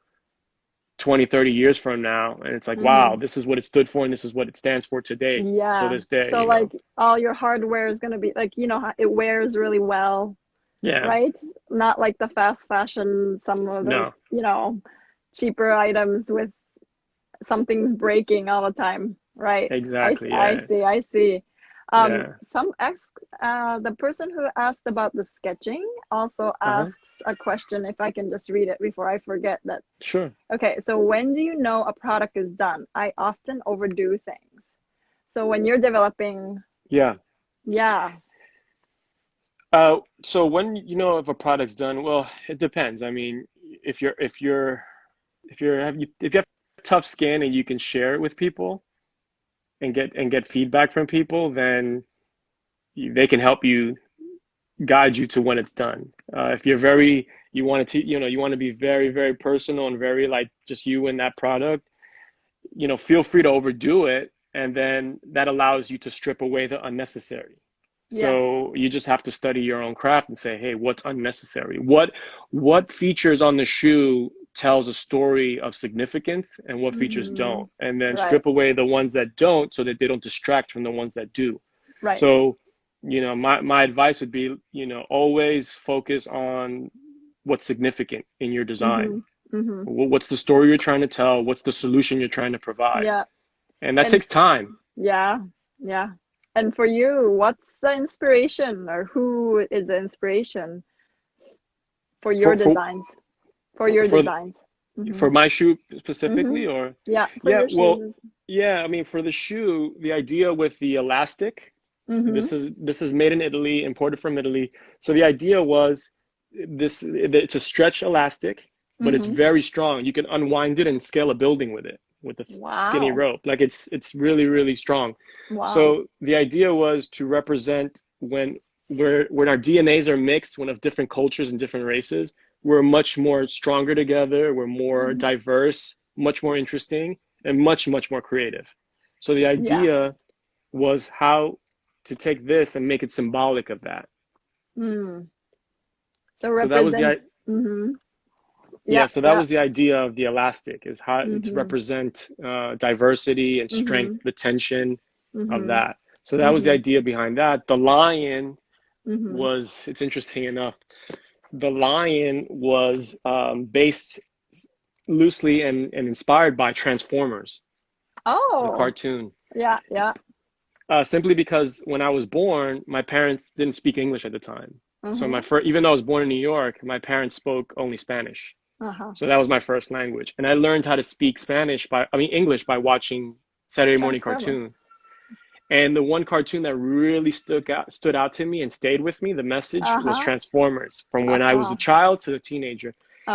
20, 30 years from now. And it's like, wow, Mm-hmm. this is what it stood for and this is what it stands for today, to Yeah. this day, So you know? like all your hardware is gonna be like, it wears really well, Yeah, right? Not like the fast fashion, some of the, no, cheaper items with something's breaking all the time, right? exactly. I Yeah, see, I see. yeah. The person who asked about the sketching also Uh-huh. asks a question, if I can just read it before I forget that. Sure. Okay, so when do you know a product is done? I often overdo things. So when you're developing, Yeah. yeah, So when you know if a product's done, well, it depends. I mean, if you have tough skin and you can share it with people and get feedback from people, then they can help you guide you to when it's done. If you're very you want to you know you want to be very very personal and very like just you and that product, you know, feel free to overdo it, and then that allows you to strip away the unnecessary. yeah. So you just have to study your own craft and say, hey, what's unnecessary? What features on the shoe tells a story of significance and what features Mm-hmm. don't? And then Right, strip away the ones that don't so that they don't distract from the ones that do. right. So my advice would be, always focus on what's significant in your design. What's the story you're trying to tell? What's the solution you're trying to provide? Yeah. And that And takes time. yeah, yeah. And for you, what's the inspiration, or who is the inspiration for your For for designs? For your for designs. for my shoe Hmm. specifically, or Yeah, for yeah, your well, shoes. yeah, I mean, for the shoe, the idea with the elastic, Hmm. this is made in Italy, imported from Italy. So the idea was it's a stretch elastic, but it's Hmm. very strong. You can unwind it and scale a building with it with a skinny Wow. rope. Like it's really, really strong. Wow. So the idea was to represent when our DNAs are mixed, when of different cultures and different races, we're much more stronger together, we're more Hmm. diverse, much more interesting, and much, much more creative. So the Yeah. idea was how to take this and make it symbolic of that. Mm. So So that was represent. Hmm. Yeah, so that yeah. was the idea of the elastic, is how to Hmm. represent diversity and strength, Hmm. the tension of Hmm. that. So that was the Hmm. idea behind that. The lion Hmm. was, it's interesting enough, the lion was based loosely and inspired by Transformers, the Oh, cartoon. yeah, yeah. Simply because when I was born, my parents didn't speak English at the time. So Hmm. even though I was born in New York, my parents spoke only Spanish. Uh-huh. So that was my first language. And I learned how to speak English by watching Saturday morning Transferable. cartoon. And the one cartoon that really stood out to me and stayed with me, the message was Uh-huh. Transformers, from when I was a Uh-huh. child to a teenager.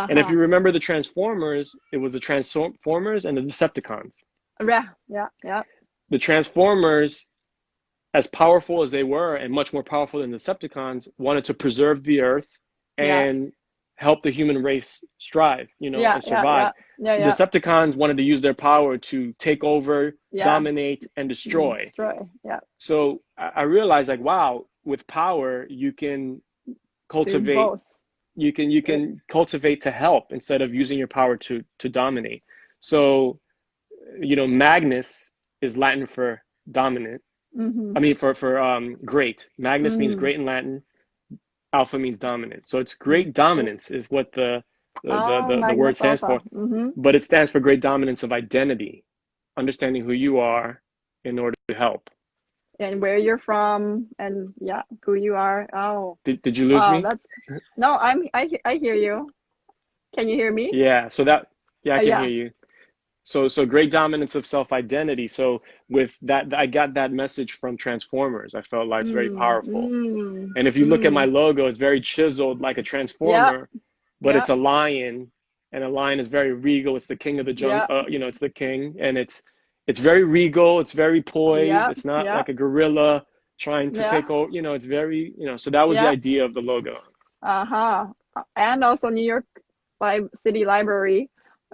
And if Uh-huh. you remember the Transformers, it was the Transformers and the Decepticons. Yeah, yeah, yeah. The Transformers, as powerful as they were and much more powerful than the Decepticons, wanted to preserve the Earth Yeah. and help the human race strive, Yeah, and yeah, survive. yeah. Yeah, The yeah. Decepticons wanted to use their power to take over, Yeah. dominate, and destroy. Destroy. Yeah. So I realized, like, wow, with power you can Do cultivate, both. you Good. can cultivate to help instead of using your power to dominate. So, Magnus is Latin for dominant. Mm-hmm. I mean, for great. Magnus means Mm. great in Latin. Alpha means dominant. So it's great dominance is what Oh, the word Magnus stands Alpha. for. Mm-hmm. But it stands for great dominance of identity, understanding who you are in order to help. And where you're from, and yeah, who you are. Oh, Did you lose wow, me? that's no, I hear you. Can you hear me? Yeah. Yeah, I can Yeah. hear you. So great dominance of self-identity. So with that, I got that message from Transformers. I felt like it's very Mm, powerful. mm, And if you look at my mm. logo, it's very chiseled like a Yeah, transformer, but yeah, it's a lion, and a lion is very regal. It's the king of the jungle. yeah, It's the king, and it's very regal. It's very poised. yeah, It's not yeah, like a gorilla trying to yeah, take over. It's very. So that was the yeah. idea of the logo. Uh-huh. And also New York City Library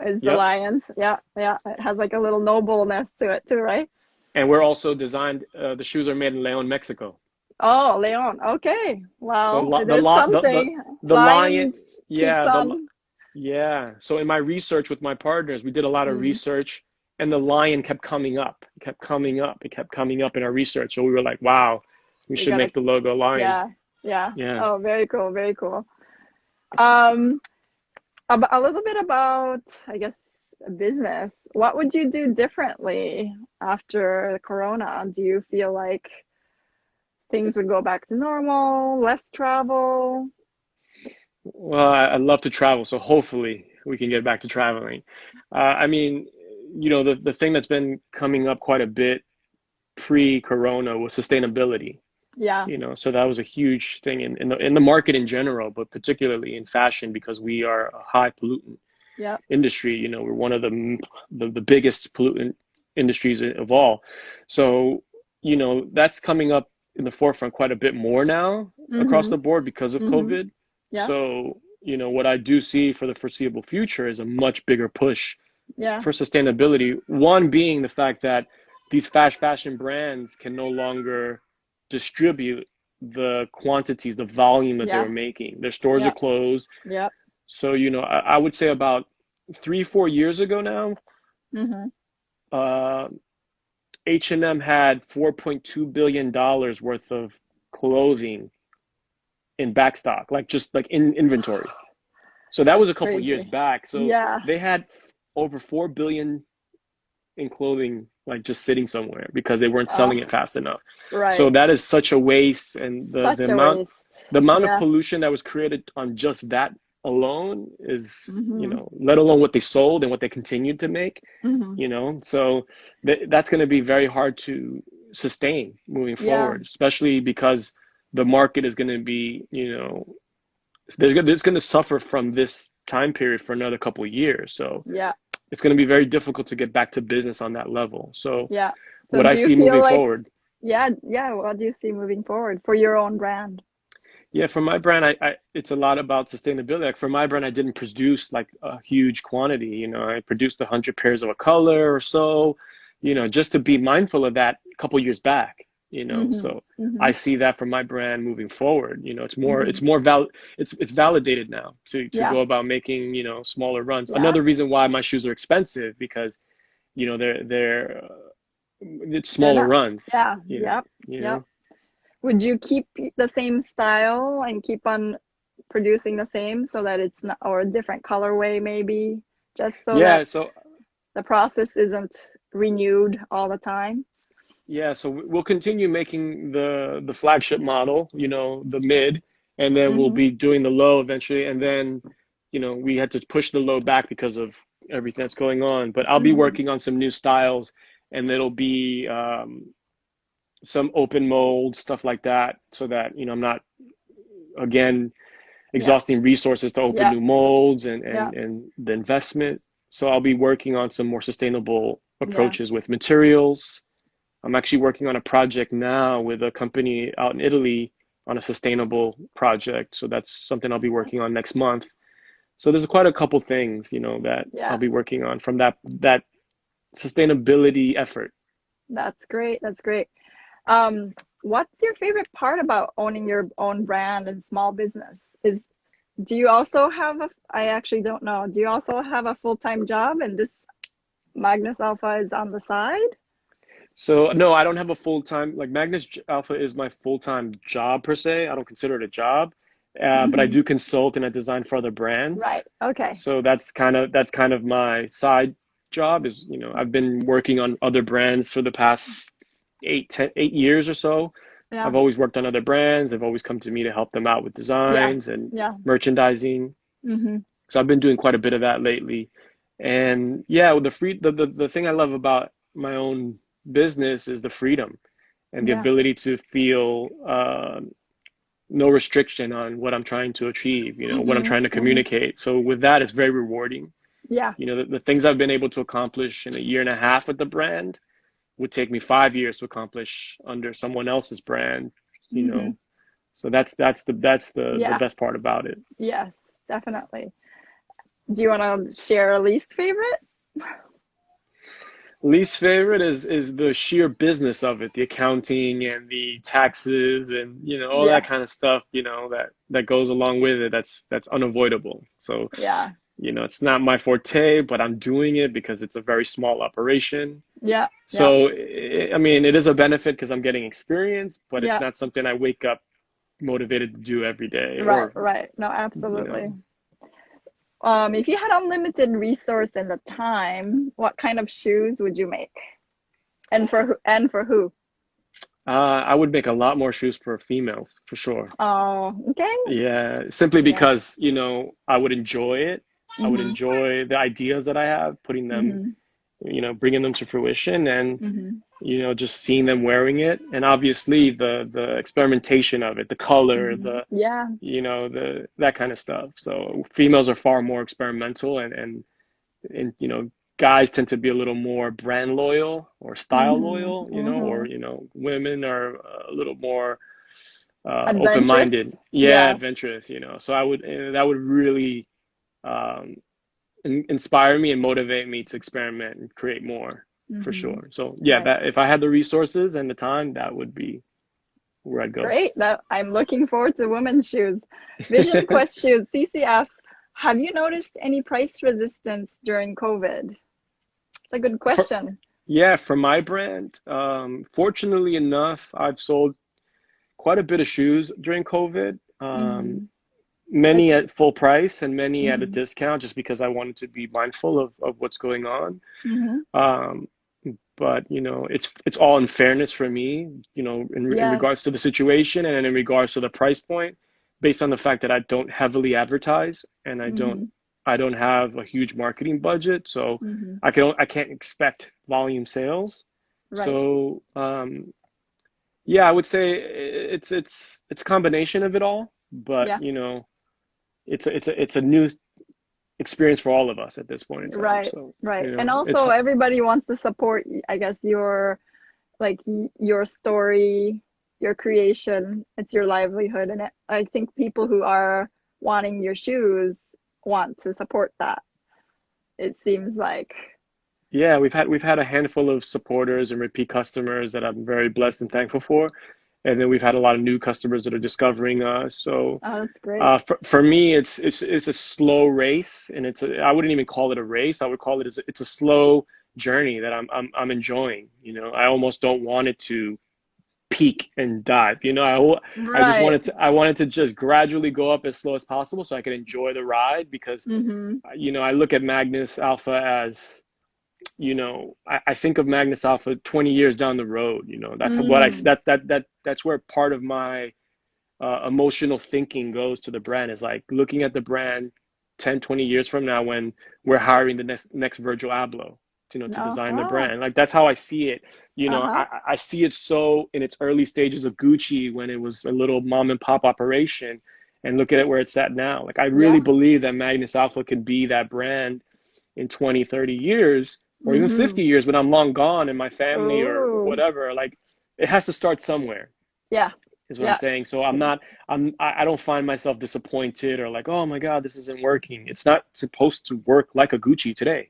is the Yep. lions. Yeah, yeah. It has like a little nobleness to it too, right? And we're also designed. The shoes are made in Leon, Mexico. Oh, Leon. Okay. So Well, the there's something. the lion. Lion keeps Yeah. on. Yeah. So in my research with my partners, we did a lot of Mm, research, and the lion kept coming up. It kept coming up. It kept coming up in our research. So we were like, wow, we we should gotta, make the logo lion. yeah, yeah. Yeah. Oh, very cool, very cool. Um, a little bit about, I guess, business. What would you do differently after Corona? Do you feel like things would go back to normal, less travel? Well, I love to travel, so hopefully we can get back to traveling. I mean, the thing that's been coming up quite a bit pre-corona was sustainability. Yeah, So that was a huge thing in the market in general, but particularly in fashion because we are a high pollutant yeah. industry. We're one of the biggest pollutant industries of all. So, that's coming up in the forefront quite a bit more now across Mm-hmm. the board because of Mm-hmm. COVID. Yeah, So, what I do see for the foreseeable future is a much bigger push yeah, for sustainability. One being the fact that these fast fashion brands can no longer distribute the quantities, the volume that they yeah, were making. Their stores are yeah, closed. yeah. So, I would say about 3, 4 years ago now, Mm-hmm. uh, H&M had $4.2 billion worth of clothing in backstock, like just like in inventory. So that was a couple years Crazy. back. So Yeah. they had over 4 billion in clothing, like just sitting somewhere because they weren't Oh, selling it fast enough. So right. that is such a waste, and Such a waste. the amount of Yeah. pollution that was created on just that alone is, you Mm-hmm. know, let alone what they sold and what they continued to make, Mm-hmm. you know. So that's going to be very hard to sustain moving Yeah. forward, especially because the market is going to be, you know, there's going to suffer from this time period for another couple of years. So Yeah. it's going to be very difficult to get back to business on that level. So Yeah. So what I do you see feel moving like, forward, yeah, yeah, what do you see moving forward for your own brand? yeah, for my brand, it's a lot about sustainability. Like for my brand, I didn't produce like a huge quantity. You know, I produced 100 pairs of a color or so, you know, just to be mindful of that a couple years back. You know, Mm-hmm. so Mm-hmm. I see that for my brand moving forward. You know, Mm-hmm. it's more it's validated now to Yeah. go about making, you know, smaller runs. Yeah. Another reason why my shoes are expensive because, you know, they're it's They're smaller not. runs. Yeah. You know, Yep. you Yep. know. Would you keep the same style and keep on producing the same so that it's not, or a different colorway maybe, just so Yeah, that so the process isn't renewed all the time? yeah, so we'll continue making the flagship model, you know, the mid, and then we'll Mm-hmm. be doing the low eventually, and then, you know, we had to push the low back because of everything that's going on. But I'll be Mm-hmm. working on some new styles, and it'll be some open mold stuff like that, so that, you know, I'm not again Yeah. exhausting resources to open Yeah. new molds Yeah. and the investment. So I'll be working on some more sustainable Yeah. approaches with materials. I'm actually working on a project now with a company out in Italy on a sustainable project. So that's something I'll be working on next month. So there's quite a couple things, you know, that I'll Yeah. be working on from that sustainability effort. That's great. That's great. Um, what's your favorite part about owning your own brand and small business? Do you also have I actually don't know. Do you also have a full-time job and this Magnus Alpha is on the side? So no, I don't have a full-time, like Magnus Alpha is my full-time job per se. I don't consider it a job, but I Hmm. do consult and I design for other brands. Right. Okay. So that's kind of my side job is, you know, I've been working on other brands for the past 8 years or so. Yeah. I've always worked on other brands. They've always come to me to help them out with Yeah. designs and Yeah. merchandising. Hmm. So I've been doing quite a bit of that lately. And yeah, the thing I love about my own business is the freedom and the Yeah. ability to feel no restriction on what I'm trying to achieve, you know, what I'm Hmm. trying to Hmm. communicate. So with that, it's very rewarding. Yeah. You know, the things I've been able to accomplish in a year and a half with the brand would take me 5 years to accomplish under someone else's brand, you Hmm. know. So that's the Yeah. best part about it. Yes, definitely. Do you want to share a least favorite? Least favorite is the sheer business of it, the accounting and the taxes and, you know, all that Yeah. kind of stuff, you know, that goes along with it. That's unavoidable. So, Yeah. you know, it's not my forte, but I'm doing it because it's a very small operation. Yeah. Yeah. So, I mean, it is a benefit because I'm getting experience, but it's Yeah. not something I wake up motivated to do every day Right. or, Right. No, you know. absolutely. If you had unlimited resource and the time, what kind of shoes would you make? And for who? And for who? I would make a lot more shoes for females for sure. Oh, okay. Yeah, simply Yeah. because, you know, I would enjoy it. I would Mm-hmm. enjoy the ideas that I have, putting them, Mm-hmm. you know, bringing them to fruition and, Mm-hmm. you know, just seeing them wearing it. And obviously the experimentation of it, the color, Mm-hmm. Yeah. you know, that kind of stuff. So females are far more experimental and you know, guys tend to be a little more brand loyal or style Mm-hmm. loyal, you know, or, Mm-hmm. you know, women are a little more Adventurous. open-minded, yeah, Yeah. adventurous, you know. So that would really um, inspire me and motivate me to experiment and create more for Mm-hmm. sure. So yeah, Right. that if I had the resources and the time, that would be where I'd go. Great. That I'm looking forward to women's shoes. Vision Quest shoes. CC asks, have you noticed any price resistance during COVID? It's a good For, question. yeah, for my brand, fortunately enough, I've sold quite a bit of shoes during COVID. Mm-hmm. Many It's at full price and many at a mm-hmm. discount, just because I wanted to be mindful of what's going on. Mm-hmm. Um, but it's all in fairness for me, in Yes. regards to the situation and in regards to the price point, based on the fact that I don't heavily advertise and Mm-hmm. I don't have a huge marketing budget, so Mm-hmm. I can't expect volume sales. Right. So yeah, I would say it's a combination of it all, but Yeah. it's a new experience for all of us at this point in time. Right. So, Right. And it's also everybody wants to support, I guess, your like your story, your creation. It's your livelihood, and I think people who are wanting your shoes want to support that. It seems like. yeah, we've had a handful of supporters and repeat customers that I'm very blessed and thankful for. And then we've had a lot of new customers that are discovering us. So Oh, that's great. for me, it's a slow race, and I wouldn't even call it a race. I would call it's a slow journey that I'm enjoying. I almost don't want it to peak and dive. I just Right. I wanted to just gradually go up as slow as possible so I could enjoy the ride, because Mm-hmm. I look at Magnus Alpha as, I think of Magnus Alpha 20 years down the road. That's what Mm. that's where part of my emotional thinking goes to the brand, is like looking at the brand 10, 20 years from now, when we're hiring the next Virgil Abloh to design the Uh-huh. brand. Like, that's how I see it. Uh-huh. I see it so in its early stages of Gucci, when it was a little mom and pop operation, and look at it where it's at now. Like, I really Yeah. believe that Magnus Alpha could be that brand in 20, 30 years, or even Mm-hmm. 50 years, when I'm long gone and my family or Oh. whatever. Like, it has to start somewhere, Yeah. is what I'm Yeah. saying. So I don't find myself disappointed or like, oh my God, this isn't working. It's not supposed to work like a Gucci today,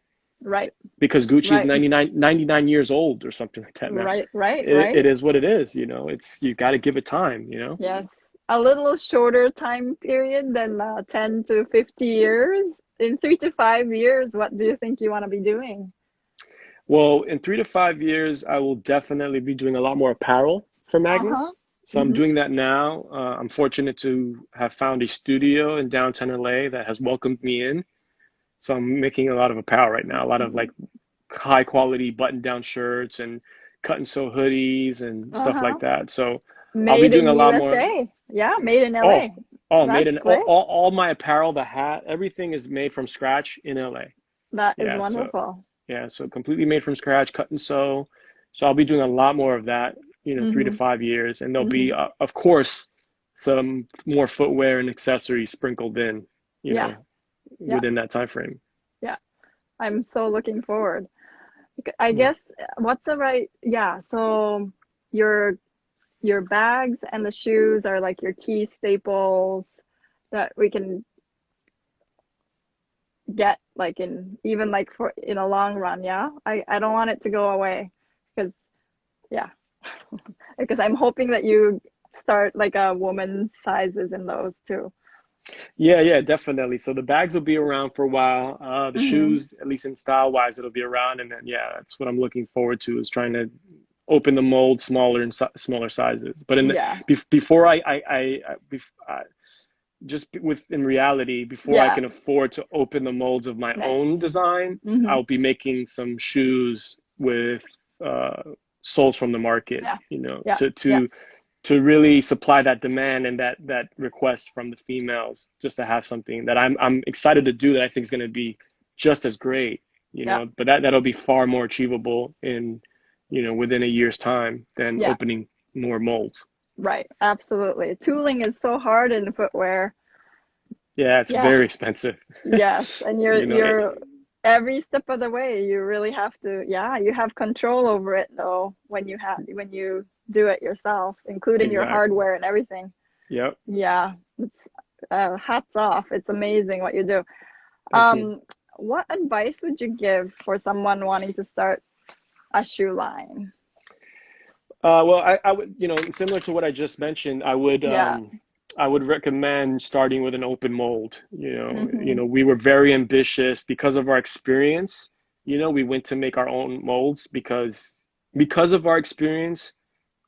Right. because Gucci is Right. 99 years old or something like that now. Right. Right. It Right. is what it is. You got to give it time. Yes. A little shorter time period than 10 to 50 years. In 3 to 5 years, what do you think you want to be doing? Well, in 3 to 5 years, I will definitely be doing a lot more apparel for Uh-huh. Magnus. So I'm Mm-hmm. doing that now. I'm fortunate to have found a studio in downtown LA that has welcomed me in. So I'm making a lot of apparel right now, a lot of like high quality button down shirts and cut and sew hoodies and stuff like Uh-huh. that. So I'll be Made doing a in lot more. USA. Yeah, made in Oh, LA. made That's in great. all my apparel, the hat, everything is made from scratch in LA. That is Yeah, so wonderful. yeah, so completely made from scratch, cut and sew. So I'll be doing a lot more of that, 3 to 5 years, and there'll be, Mm-hmm. of course, some more footwear and accessories sprinkled in, you Yeah. know, Yeah. within that time frame. Yeah. I'm so looking forward. I Yeah. guess what's the right, yeah, so your your bags and the shoes are like your key staples that we can get like in even like for in a long run, yeah. I don't want it to go away because yeah, because I'm hoping that you start like a woman's sizes in those too. Yeah, definitely. So the bags will be around for a while. The Mm-hmm. shoes, at least in style wise, it'll be around. And then, yeah, that's what I'm looking forward to, is trying to open the mold smaller and smaller sizes. But Yeah. before in reality, before I Yeah. can afford to open the molds of my own Nice. design, Mm-hmm. I'll be making some shoes with uh, soles from the market, Yeah. Yeah. to Yeah. really supply that demand and that request from the females, just to have something that I'm excited to do, that I think is going to be just as great, Yeah. but that'll be far more achievable in, within a year's time than Yeah. opening more molds. Right. Absolutely. Tooling is so hard in footwear. Yeah, it's Yeah. very expensive. Yes. And you know it, you're every step of the way, you really have to, yeah, you have control over it though when you do it yourself, including your exactly. hardware and everything. Yep. Yeah. It's hats off. It's amazing what you do. Thank you. What advice would you give for someone wanting to start a shoe line? Well, I would, similar to what I just mentioned, Yeah. I would recommend starting with an open mold. Mm-hmm. We were very ambitious because of our experience. We went to make our own molds because of our experience.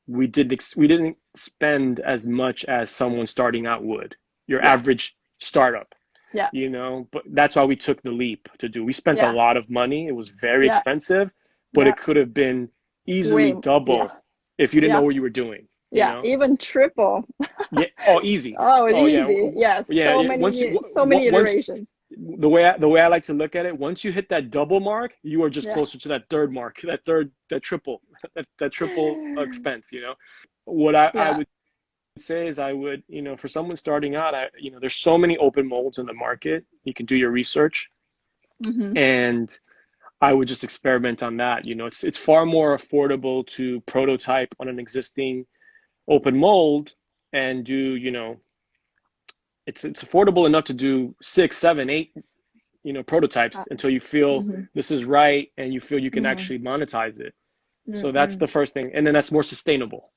we didn't spend as much as someone starting out would, your Yeah. average startup, Yeah. you know, but that's why we took the leap to do. We spent a Yeah. lot of money. It was very Yeah. expensive, but Yeah. it could have been easily Way. Yeah. double if you didn't know Yeah. what you were doing, you Yeah. know? Even triple. Yeah. Oh, easy. Oh, it's Oh, yeah. easy. Yes. Yeah. So Yeah. Once many, you, so many once iterations. the way I like to look at it, once you hit that double mark, you are just Yeah. closer to that third mark, that triple, that triple expense, you know? What I Yeah. would say is I would, you know, for someone starting out, there's so many open molds in the market. You can do your research, Mm-hmm. and I would just experiment on that. You know, it's far more affordable to prototype on an existing open mold and do, you know, it's affordable enough to do 6, 7, 8, you know, prototypes until you feel Mm-hmm. this is right and you feel you can Mm-hmm. actually monetize it. So that's Mm-hmm. the first thing, and then that's more sustainable.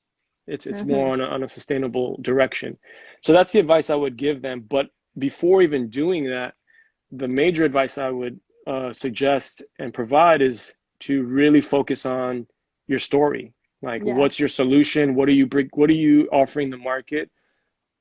It's Mm-hmm. more on a sustainable direction. So that's the advice I would give them. But before even doing that, the major advice I would suggest and provide is to really focus on your story. Like, Yeah. what's your solution? What are you bring? What are you offering the market?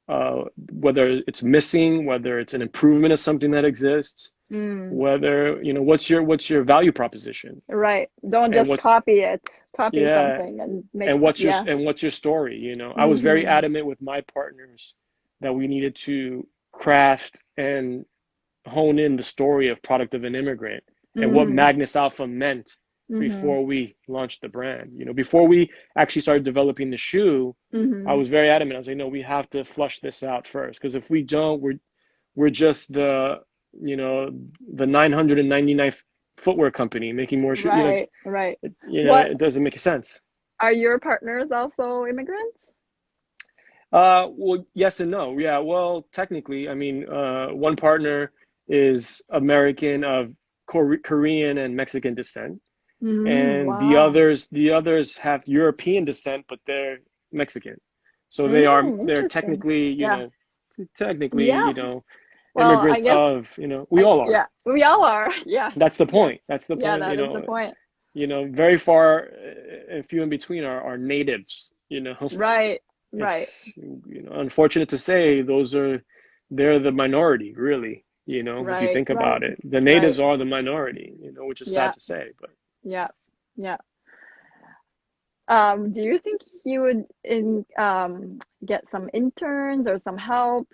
Whether it's missing, whether it's an improvement of something that exists, Mm. whether, you know, what's your value proposition, Right. Don't and just what copy it. Copy yeah, something and make, and yeah. what's your story. You know, I was very Mm-hmm. adamant with my partners that we needed to craft and hone in the story of Product of an Immigrant and what Mm-hmm. Magnus Alpha meant Mm-hmm. before we launched the brand. You know, before we actually started developing the shoe, I Mm-hmm. was very adamant. I was like, no, we have to flush this out first, because if we don't, we're just the, you know, the 999 footwear company making more shoe. Right. Right. You know, What it doesn't make sense. are your partners also immigrants? Well, yes and no. Yeah, well, technically, I mean, one partner is American of Korean and Mexican descent, Mm, and wow. the others have European descent, but they're Mexican. So Mm, they're interesting. technically, Yeah. Yeah. you know, Well, I immigrants guess of, you know, we all are. yeah, we all are. Yes. That's the Yes. point. That's the Yeah, point, that is the point. you know, very far and few in between are natives, you know. Right. Right. It's, you know, unfortunate to say they're the minority, really, you know, if you Right. think Right. about it. The Right. natives are the minority, you know, which is sad Yeah. to say, but Yeah. Yeah. Do you think you would get some interns or some help?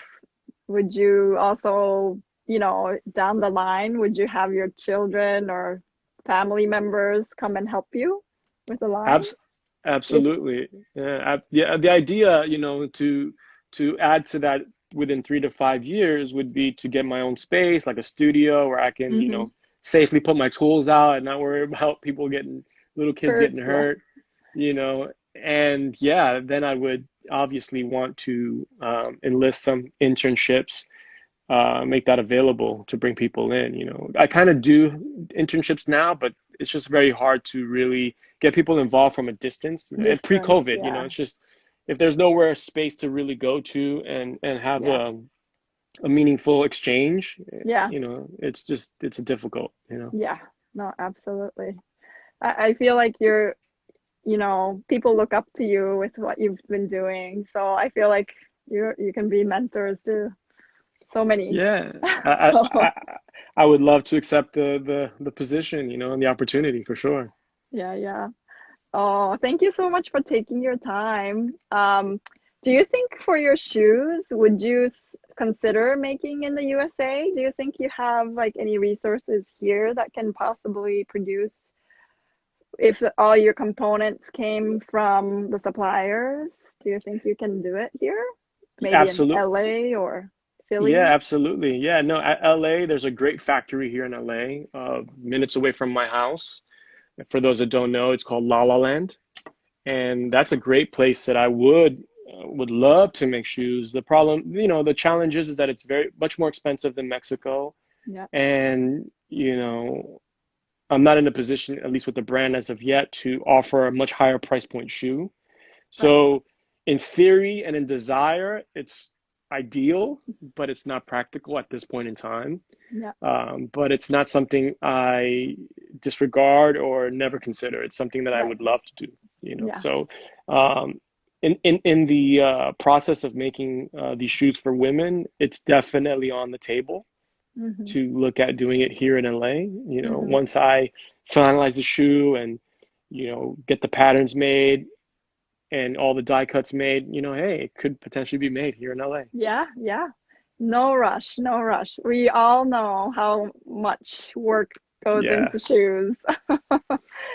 Would you also, down the line, would you have your children or family members come and help you with the line? abs If absolutely. Yeah, the idea, you know, to add to that within 3 to 5 years would be to get my own space, like a studio where I can, you mm-hmm. know, safely put my tools out and not worry about people getting little kids Hurt, getting yeah. hurt, you know. And yeah, then I would obviously want to enlist some internships, make that available to bring people in. You know, I kind of do internships now, but it's just very hard to really get people involved from a distance. You know, and Distance, pre-COVID, you know, yeah. it's just if there's nowhere space to really go to and have Yeah. a meaningful exchange, Yeah. you know, it's difficult, you know. Yeah. No, absolutely. I feel like people look up to you with what you've been doing. So I feel like you can be mentors to so many. Yeah, So I would love to accept the position, you know, and the opportunity for sure. yeah, yeah. Oh, thank you so much for taking your time. Do you think for your shoes, would you consider making in the USA? Do you think you have like any resources here that can possibly produce if all your components came from the suppliers? Do you think you can do it here? Maybe in Absolutely. LA or Yeah, Philly? absolutely. Yeah, no, at LA, there's a great factory here in LA, minutes away from my house. For those that don't know, it's called La La Land, and that's a great place that I would love to make shoes. The problem, you know, the challenge is that it's very much more expensive than Mexico, Yeah, and you know, I'm not in a position, at least with the brand as of yet, to offer a much higher price point shoe. right. So, in theory and in desire, it's ideal, but it's not practical at this point in time. Yeah. But it's not something I disregard or never consider. It's something that I Right. would love to do, you know. Yeah. So, in the process of making these shoes for women, it's definitely on the table Mm-hmm. to look at doing it here in LA. You know, Mm-hmm. once I finalize the shoe and, you know, get the patterns made and all the die cuts made, you know, hey, it could potentially be made here in LA. Yeah, yeah. No rush, no rush. We all know how much work goes Yeah. into shoes.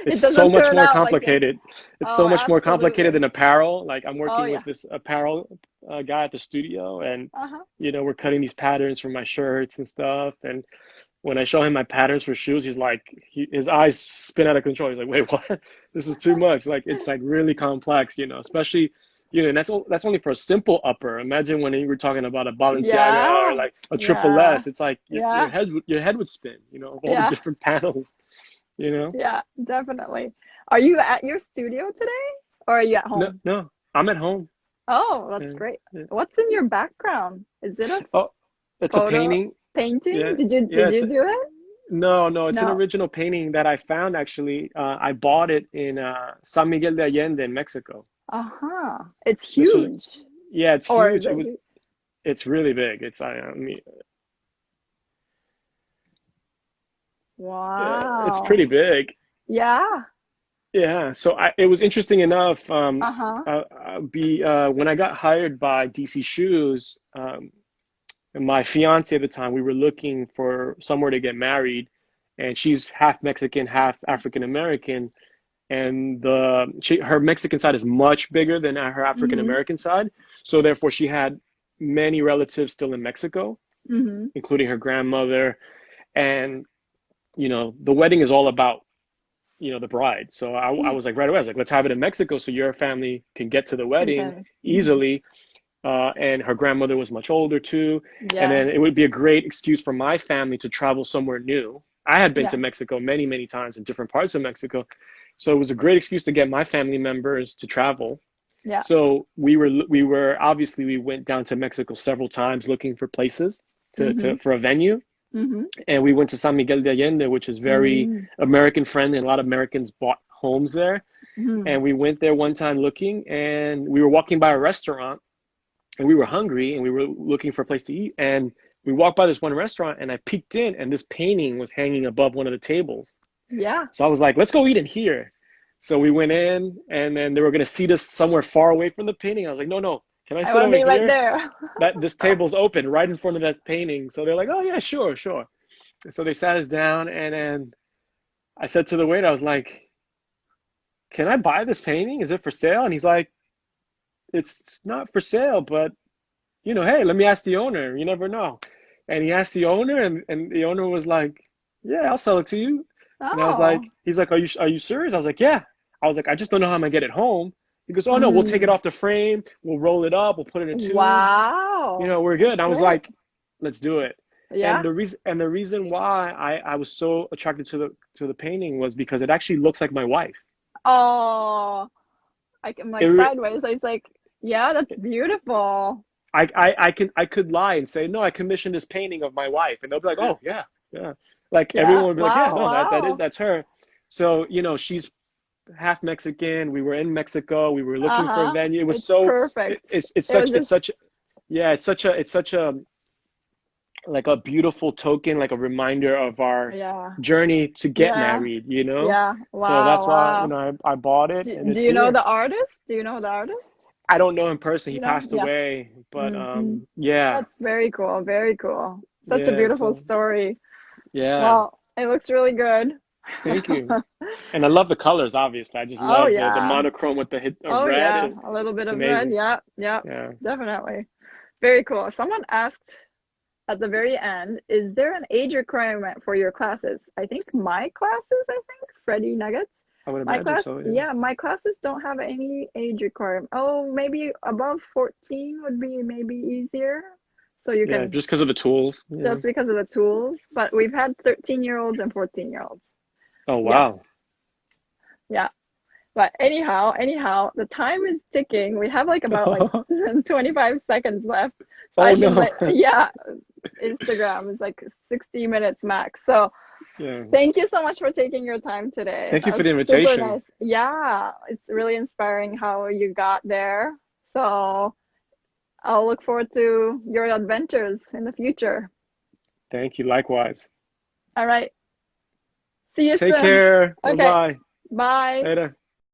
It It's so doesn't much turn more out like it. complicated. It's so Oh, much more complicated absolutely. than apparel. Like I'm Oh, working with yeah. this apparel guy at the studio, and Uh-huh. you know we're cutting these patterns for my shirts and stuff. And when I show him my patterns for shoes, he's like, his eyes spin out of control. He's like, "Wait, what? This is too much." Like it's like really complex, you know. Especially, you know, and that's only for a simple upper. Imagine when you were talking about a Balenciaga or Yeah, like a triple yeah, S. It's like yeah, your head would spin, you know, of all the yeah, different panels, you know. yeah, definitely. Are you at your studio today or are you at No, home? no, I'm at home. Oh, that's Yeah, great. yeah. What's in your background? Is it a Oh, it's a photo painting. painting? Yeah, yeah. Did It's you do it? no, no. It's an No. original painting that I found actually. I bought it in San Miguel de Allende in Mexico. Uh-huh. It's This was, huge. yeah, it's Or is huge. it huge? It's really big. I mean, yeah, it's pretty Wow. big. Yeah. Yeah. So it was interesting enough. Uh-huh. When I got hired by DC Shoes, and my fiance at the time, we were looking for somewhere to get married, and she's half Mexican, half African American, and her Mexican side is much bigger than her African Mm-hmm. American side. So therefore, she had many relatives still in Mexico, Mm-hmm. including her grandmother. And you know, the wedding is all about, you know, the bride. So I was like right away, I was like, let's have it in Mexico so your family can get to the wedding Okay. Mm-hmm. easily. And her grandmother was much older too. And Yeah. then it would be a great excuse for my family to travel somewhere new. I had been Yeah. to Mexico many, many times in different parts of Mexico. So it was a great excuse to get my family members to travel. Yeah. So we went down to Mexico several times looking for places Mm-hmm. for a venue. Mm-hmm. And we went to San Miguel de Allende, which is very Mm-hmm. American friendly, and a lot of Americans bought homes there. Mm-hmm. And we went there one time looking, and we were walking by a restaurant, and we were hungry, and we were looking for a place to eat. And we walked by this one restaurant, and I peeked in, and this painting was hanging above one of the tables. Yeah. So I was like, let's go eat in here. So we went in, and then they were going to seat us somewhere far away from the painting. I was like, no, no, can I I sit want to over be right here? there. That this table's open right in front of that painting. So they're like, oh yeah, sure, sure. So they sat us down, and then I said to the waiter, I was like, can I buy this painting? Is it for sale? And he's like, it's not for sale, but you know, hey, let me ask the owner. You never know. And he asked the owner, and the owner was like, yeah, I'll sell it to you. And I was like, Oh. he's like, are you serious? I was like, yeah. I was like, I just don't know how I'm gonna get it home. He goes, oh no, we'll take it Mm. off the frame, we'll roll it up, we'll put it in a tube. You Wow. know, we're good. That's And I was great. like, let's do it. Yeah. And the reason why I was so attracted to the painting was because it actually looks like my wife. Oh, I'm It, like sideways. I was like, yeah, that's beautiful. I could lie and say no, I commissioned this painting of my wife, and they'll be like, oh yeah, yeah. Like Yeah. everyone would be like, yeah, Wow. no, Wow. that's her. So you know, she's half Mexican. We were in Mexico. We were looking for a Uh-huh. venue. It was It's so perfect. It was it's just, such yeah, it's such a like a beautiful token, like a reminder of our yeah. journey to get Yeah. married, you know? Yeah. So Wow. that's why, you Wow. know, I bought it and Do it's you know here. the artist? Do you know the artist? I don't know in person. He You know? passed Yeah. away, but Mm-hmm. yeah, That's very cool. Very cool. Such a yeah. beautiful So story. yeah, Well, it looks really good. thank you. And I love the colors, obviously. I just Oh love the yeah. monochrome with the hit of Oh red. yeah. A little bit It's of red. amazing. Yeah. Yeah. Yeah. Definitely. Very cool. Someone asked at the very end, is there an age requirement for your classes? I think my classes, Freddie Nuggets. I would My imagine class, so, yeah. yeah, my classes don't have any age requirement. Oh, maybe above 14 would be maybe easier. So you Yeah, can, just because of the tools. Yeah. just because of the tools. But we've had 13-year-olds and 14-year-olds. Oh, Yeah, wow. yeah. But anyhow, the time is ticking. We have like about like 25 seconds left. Oh I should no. yeah, Instagram is like 60 minutes max. So Yeah. thank you so much for taking your time today. Thank you That for the was super invitation. nice. Yeah, it's really inspiring how you got there. So I'll look forward to your adventures in the future. Thank you. Likewise. All right. See you Take soon. care. Okay. Bye-bye. Bye. Later.